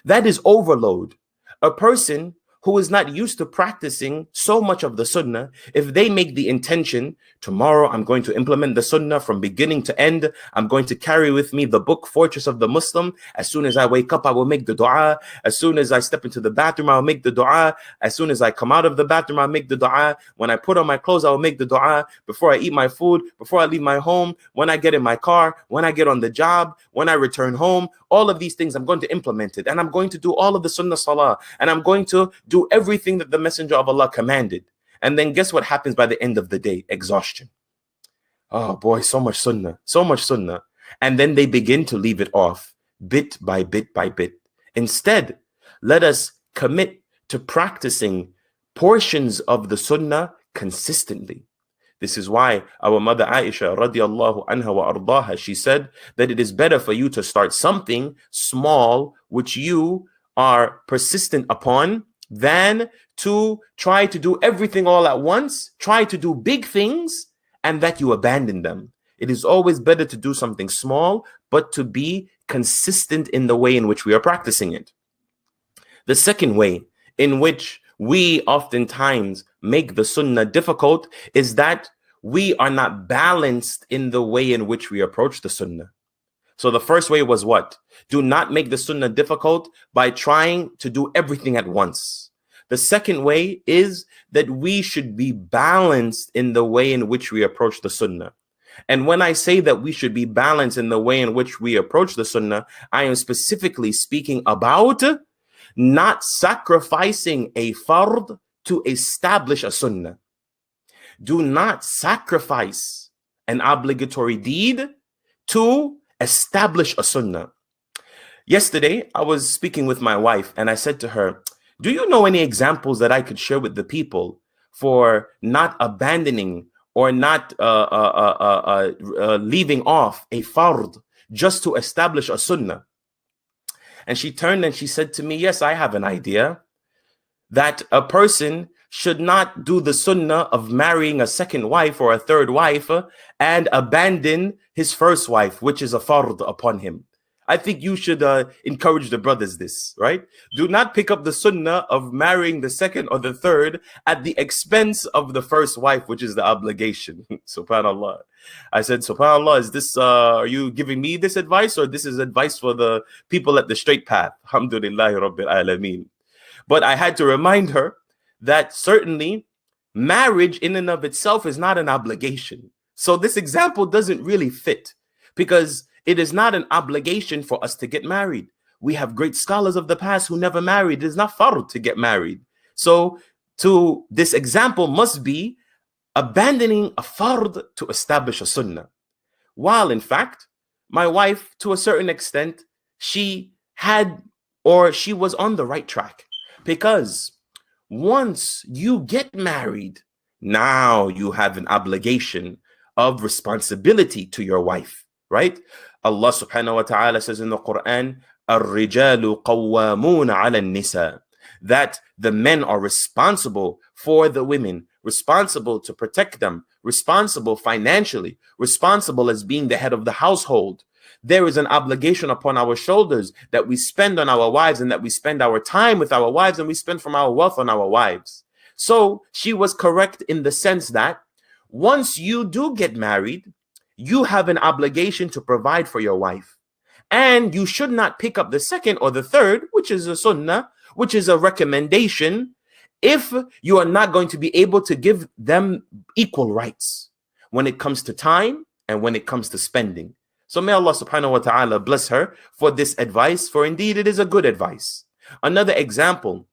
That is overload. A person who is not used to practicing so much of the sunnah, if they make the intention, tomorrow I'm going to implement the sunnah from beginning to end, I'm going to carry with me the book Fortress of the Muslim. As soon as I wake up, I will make the dua. As soon as I step into the bathroom, I'll make the dua. As soon as I come out of the bathroom, I'll make the dua. When I put on my clothes, I'll make the dua. Before I eat my food, before I leave my home, when I get in my car, when I get on the job, when I return home, all of these things I'm going to implement it. And I'm going to do all of the sunnah salah. And I'm going to do everything that the Messenger of Allah commanded. And then guess what happens by the end of the day? Exhaustion. Oh boy, so much sunnah, so much sunnah. And then they begin to leave it off bit by bit by bit. Instead, let us commit to practicing portions of the sunnah consistently. This is why our mother Aisha radiallahu anha wa ardaha, she said that it is better for you to start something small which you are persistent upon than to try to do everything all at once, try to do big things and that you abandon them. It is always better to do something small, but to be consistent in the way in which we are practicing it. The second way in which we oftentimes make the sunnah difficult is that we are not balanced in the way in which we approach the sunnah. So the first way was what? Do not make the sunnah difficult by trying to do everything at once. The second way is that we should be balanced in the way in which we approach the sunnah. And when I say that we should be balanced in the way in which we approach the sunnah, I am specifically speaking about not sacrificing a fard to establish a sunnah. Do not sacrifice an obligatory deed to establish a sunnah. Yesterday, I was speaking with my wife and I said to her, do you know any examples that I could share with the people for not abandoning or not leaving off a fard just to establish a sunnah? And she turned and she said to me, yes, I have an idea that a person should not do the sunnah of marrying a second wife or a third wife and abandon his first wife, which is a fard upon him. I think you should encourage the brothers this, right? Do not pick up the sunnah of marrying the second or the third at the expense of the first wife, which is the obligation. Subhanallah. I said, Subhanallah, is this, are you giving me this advice or this is advice for the people at the straight path? Alhamdulillahi Rabbil Alameen. But I had to remind her that certainly marriage in and of itself is not an obligation. So this example doesn't really fit because it is not an obligation for us to get married. We have great scholars of the past who never married. It is not fard to get married. So this example must be abandoning a fard to establish a sunnah. While in fact, my wife, to a certain extent, she was on the right track. Because once you get married, now you have an obligation of responsibility to your wife, right? Allah subhanahu wa ta'ala says in the Quran, الرِّجَالُ قَوَّامُونَ عَلَى النِّسَاءِ, that the men are responsible for the women, responsible to protect them, responsible financially, responsible as being the head of the household. There is an obligation upon our shoulders that we spend on our wives and that we spend our time with our wives and we spend from our wealth on our wives. So she was correct in the sense that once you do get married, you have an obligation to provide for your wife. And you should not pick up the second or the third, which is a sunnah, which is a recommendation, if you are not going to be able to give them equal rights when it comes to time and when it comes to spending. So may Allah subhanahu wa ta'ala bless her for this advice, for indeed it is a good advice. Another example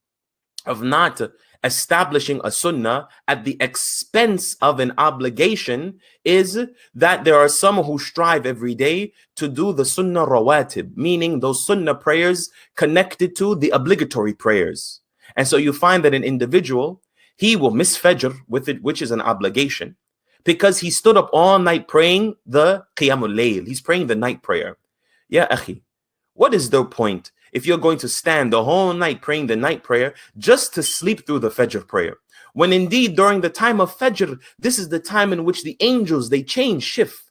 of not establishing a sunnah at the expense of an obligation is that there are some who strive every day to do the sunnah rawatib, meaning those sunnah prayers connected to the obligatory prayers. And so you find that an individual, he will miss Fajr with it, which is an obligation, because he stood up all night praying the Qiyamul Layl. He's praying the night prayer. Ya akhi, what is the point if you're going to stand the whole night praying the night prayer just to sleep through the Fajr prayer? When indeed during the time of Fajr, this is the time in which the angels, they shift.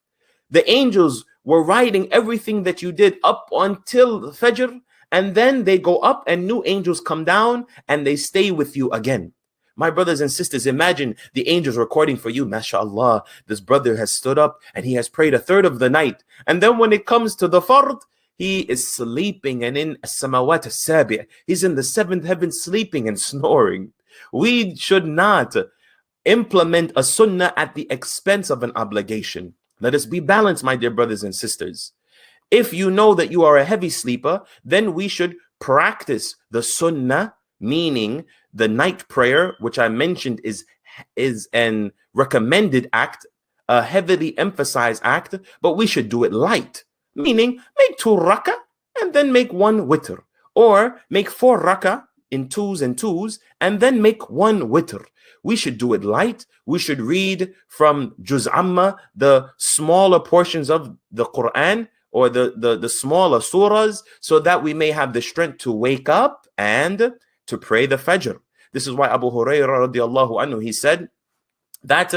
The angels were writing everything that you did up until Fajr, and then they go up and new angels come down and they stay with you again. My brothers and sisters, imagine the angels recording for you, mashallah, this brother has stood up and he has prayed a third of the night. And then when it comes to the fard, he is sleeping and in as-samawat as-sabi'. He's in the seventh heaven sleeping and snoring. We should not implement a sunnah at the expense of an obligation. Let us be balanced, my dear brothers and sisters. If you know that you are a heavy sleeper, then we should practice the sunnah, meaning the night prayer, which I mentioned is an recommended act, a heavily emphasized act, but we should do it light, meaning make 2 rakah and then make 1 witr, or make 4 rakah in 2s and 2s and then make 1 witr. We should do it light. We should read from Juz Amma, the smaller portions of the Quran, or the smaller surahs, so that we may have the strength to wake up and to pray the Fajr. This is why Abu Hurairah radiallahu anhu, he said that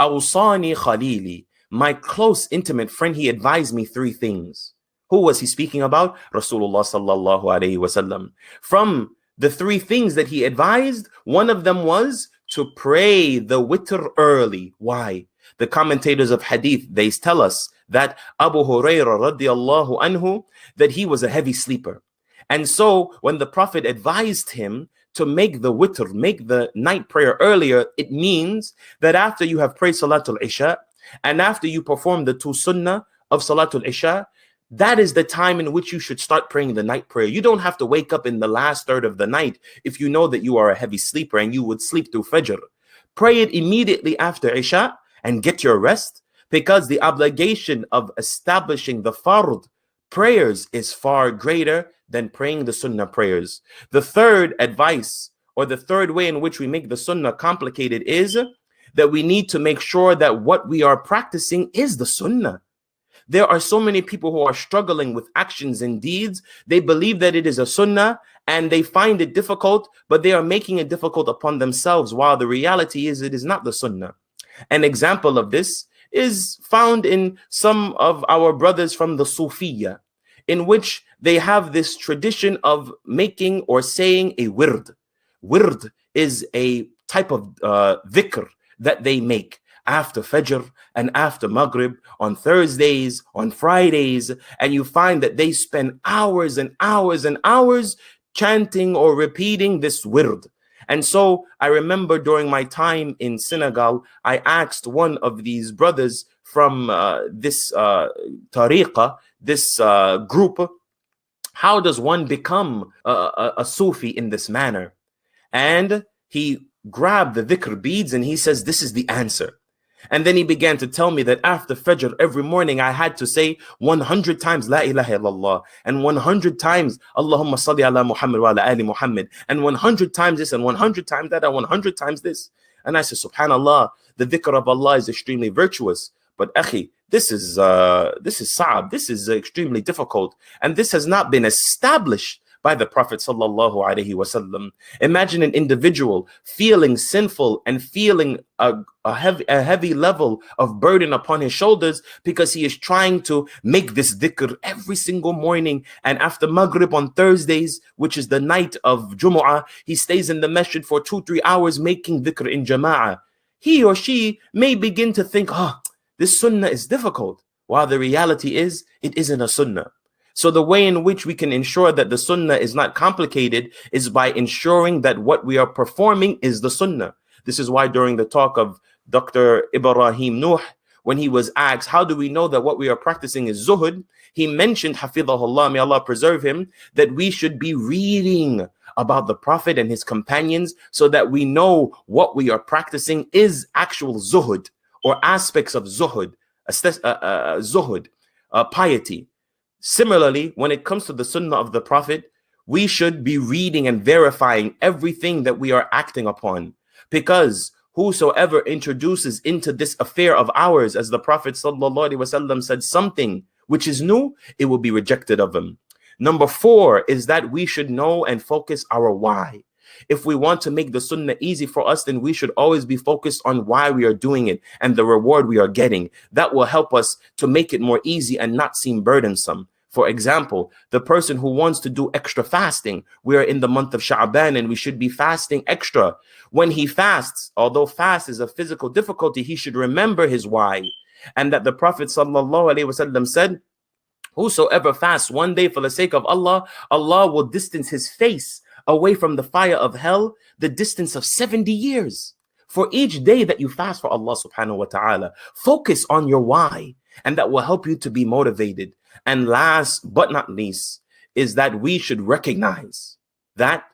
Awsani Khalili, my close intimate friend, he advised me 3 things. Who was he speaking about? Rasulullah sallallahu alayhi wasallam. From the 3 things that he advised, one of them was to pray the witr early. Why? The commentators of hadith, they tell us that Abu Hurairah radiallahu anhu, that he was a heavy sleeper. And so when the Prophet advised him to make the witr, make the night prayer earlier, it means that after you have prayed Salatul Isha and after you perform the 2 sunnah of Salatul Isha, that is the time in which you should start praying the night prayer. You don't have to wake up in the last third of the night if you know that you are a heavy sleeper and you would sleep through Fajr. Pray it immediately after Isha and get your rest, because the obligation of establishing the fard prayers is far greater than praying the sunnah prayers. The third advice, or the third way in which we make the sunnah complicated, is that we need to make sure that what we are practicing is the sunnah. There are so many people who are struggling with actions and deeds. They believe that it is a sunnah and they find it difficult, but they are making it difficult upon themselves, while the reality is it is not the sunnah. An example of this is found in some of our brothers from the Sufiya, in which they have this tradition of making or saying a wird. Wird is a type of dhikr that they make after Fajr and after Maghrib, on Thursdays, on Fridays, and you find that they spend hours and hours and hours chanting or repeating this wird. And so I remember during my time in Senegal, I asked one of these brothers from this tariqah, this group, how does one become a Sufi in this manner? And he grabbed the dhikr beads and he says, this is the answer. And then he began to tell me that after Fajr, every morning I had to say 100 times La ilaha illallah, and 100 times Allahumma salli ala Muhammad wa ala ali Muhammad, and 100 times this, and 100 times that, and 100 times this. And I said, subhanallah, the dhikr of Allah is extremely virtuous. But akhi, this is sa'ab, this is extremely difficult. And this has not been established by the Prophet sallallahu alaihi wasallam. Imagine an individual feeling sinful and feeling a heavy level of burden upon his shoulders because he is trying to make this dhikr every single morning. And after Maghrib on Thursdays, which is the night of Jumu'ah, he stays in the masjid for 2-3 hours making dhikr in jama'ah. He or she may begin to think, this sunnah is difficult, while the reality is it isn't a sunnah. So the way in which we can ensure that the sunnah is not complicated is by ensuring that what we are performing is the sunnah. This is why during the talk of Dr. Ibrahim Nuh, when he was asked, how do we know that what we are practicing is zuhud? He mentioned, hafidhahullah, may Allah preserve him, that we should be reading about the Prophet and his companions so that we know what we are practicing is actual zuhud, or aspects of zuhud, piety. Similarly, when it comes to the sunnah of the Prophet, we should be reading and verifying everything that we are acting upon. Because whosoever introduces into this affair of ours, as the Prophet ﷺ said, something which is new, it will be rejected of him. Number 4 is that we should know and focus our why. If we want to make the sunnah easy for us, then we should always be focused on why we are doing it and the reward we are getting. That will help us to make it more easy and not seem burdensome. For example, the person who wants to do extra fasting, we are in the month of Sha'ban and we should be fasting extra. When he fasts, although fast is a physical difficulty, he should remember his why. And that the Prophet ﷺ said, whosoever fasts one day for the sake of Allah, Allah will distance his face away from the fire of hell the distance of 70 years. For each day that you fast for Allah subhanahu wa ta'ala, focus on your why, and that will help you to be motivated. And last but not least is that we should recognize that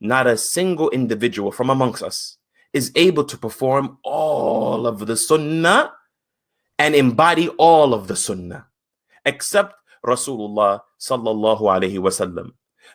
not a single individual from amongst us is able to perform all of the sunnah and embody all of the sunnah, except Rasulullah sallallahu alaihi wasallam.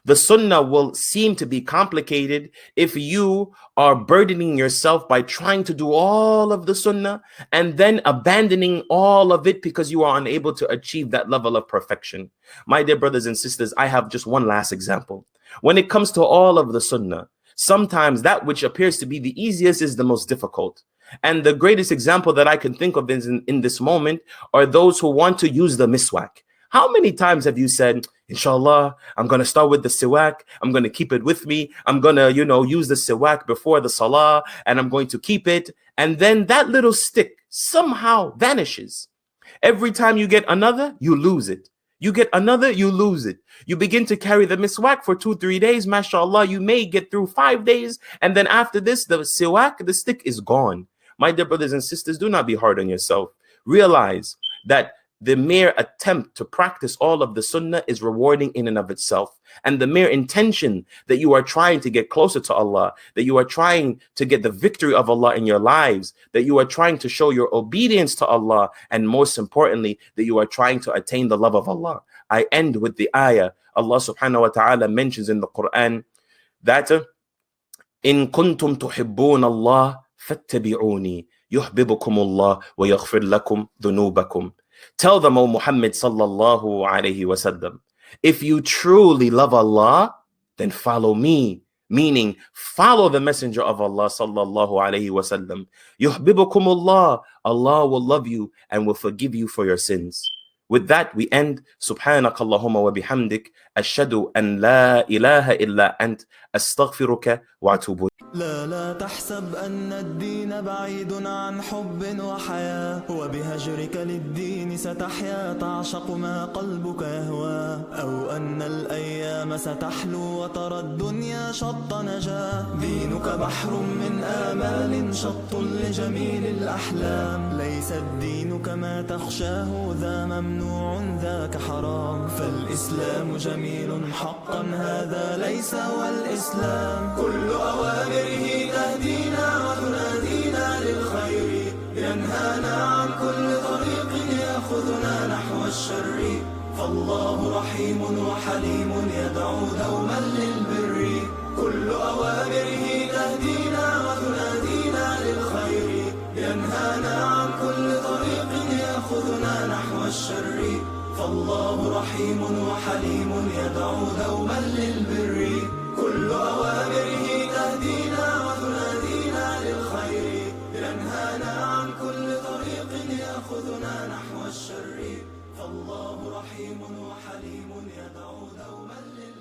The sunnah will seem to be complicated if you are burdening yourself by trying to do all of the sunnah and then abandoning all of it because you are unable to achieve that level of perfection. My dear brothers and sisters, I have just one last example. When it comes to all of the sunnah, sometimes that which appears to be the easiest is the most difficult. And the greatest example that I can think of in this moment are those who want to use the miswak. How many times have you said, inshallah, I'm going to start with the siwak. I'm going to keep it with me. I'm going to, use the siwak before the salah, and I'm going to keep it. And then that little stick somehow vanishes. Every time you get another, you lose it. You get another, you lose it. You begin to carry the miswak for 2-3 days. MashaAllah, you may get through 5 days. And then after this, the siwak, the stick is gone. My dear brothers and sisters, do not be hard on yourself. Realize that the mere attempt to practice all of the sunnah is rewarding in and of itself. And the mere intention that you are trying to get closer to Allah, that you are trying to get the victory of Allah in your lives, that you are trying to show your obedience to Allah, and most importantly, that you are trying to attain the love of Allah. I end with the ayah. Allah subhanahu wa ta'ala mentions in the Quran that in kuntum tuhibbun Allah fattabi'uni yuhibbukum Allah wa yaghfir lakum dhunubakum. Tell them, O Muhammad sallallahu alayhi wasallam, if you truly love Allah, then follow me. Meaning, follow the messenger of Allah sallallahu alayhi wasallam. Yuhibbukum Allah. Allah will love you and will forgive you for your sins. With that, we end. Subhanakallahumma wa bihamdik. Ashhadu an la ilaha illa ant. Astaghfiruka wa atubu. لا تحسب أن الدين بعيد عن حب وحياة وبهجرك للدين ستحيا تعشق ما قلبك يهوى أو أن الأيام ستحلو وترى الدنيا شط نجاة دينك بحر من آمال شط لجميل الأحلام ليس الدين كما تخشاه ذا ممنوع ذاك حرام فالإسلام جميل حقا هذا ليس هو الإسلام كل أوامره تهدينا وتنادينا للخير ينهانا عن كل طريق يأخذنا نحو الشر فالله رحيم وحليم يدعو دوما للبر كل أوامره تهدينا وتنادينا للخير ينهانا عن كل طريق يأخذنا نحو الشر فالله رحيم وحليم يدعو دوما للبر كل أوامره تهدينا وتنادينا للخير ينهانا عن كل طريق يأخذنا نحو الشر فالله رحيم وحليم يدعو دوما للبر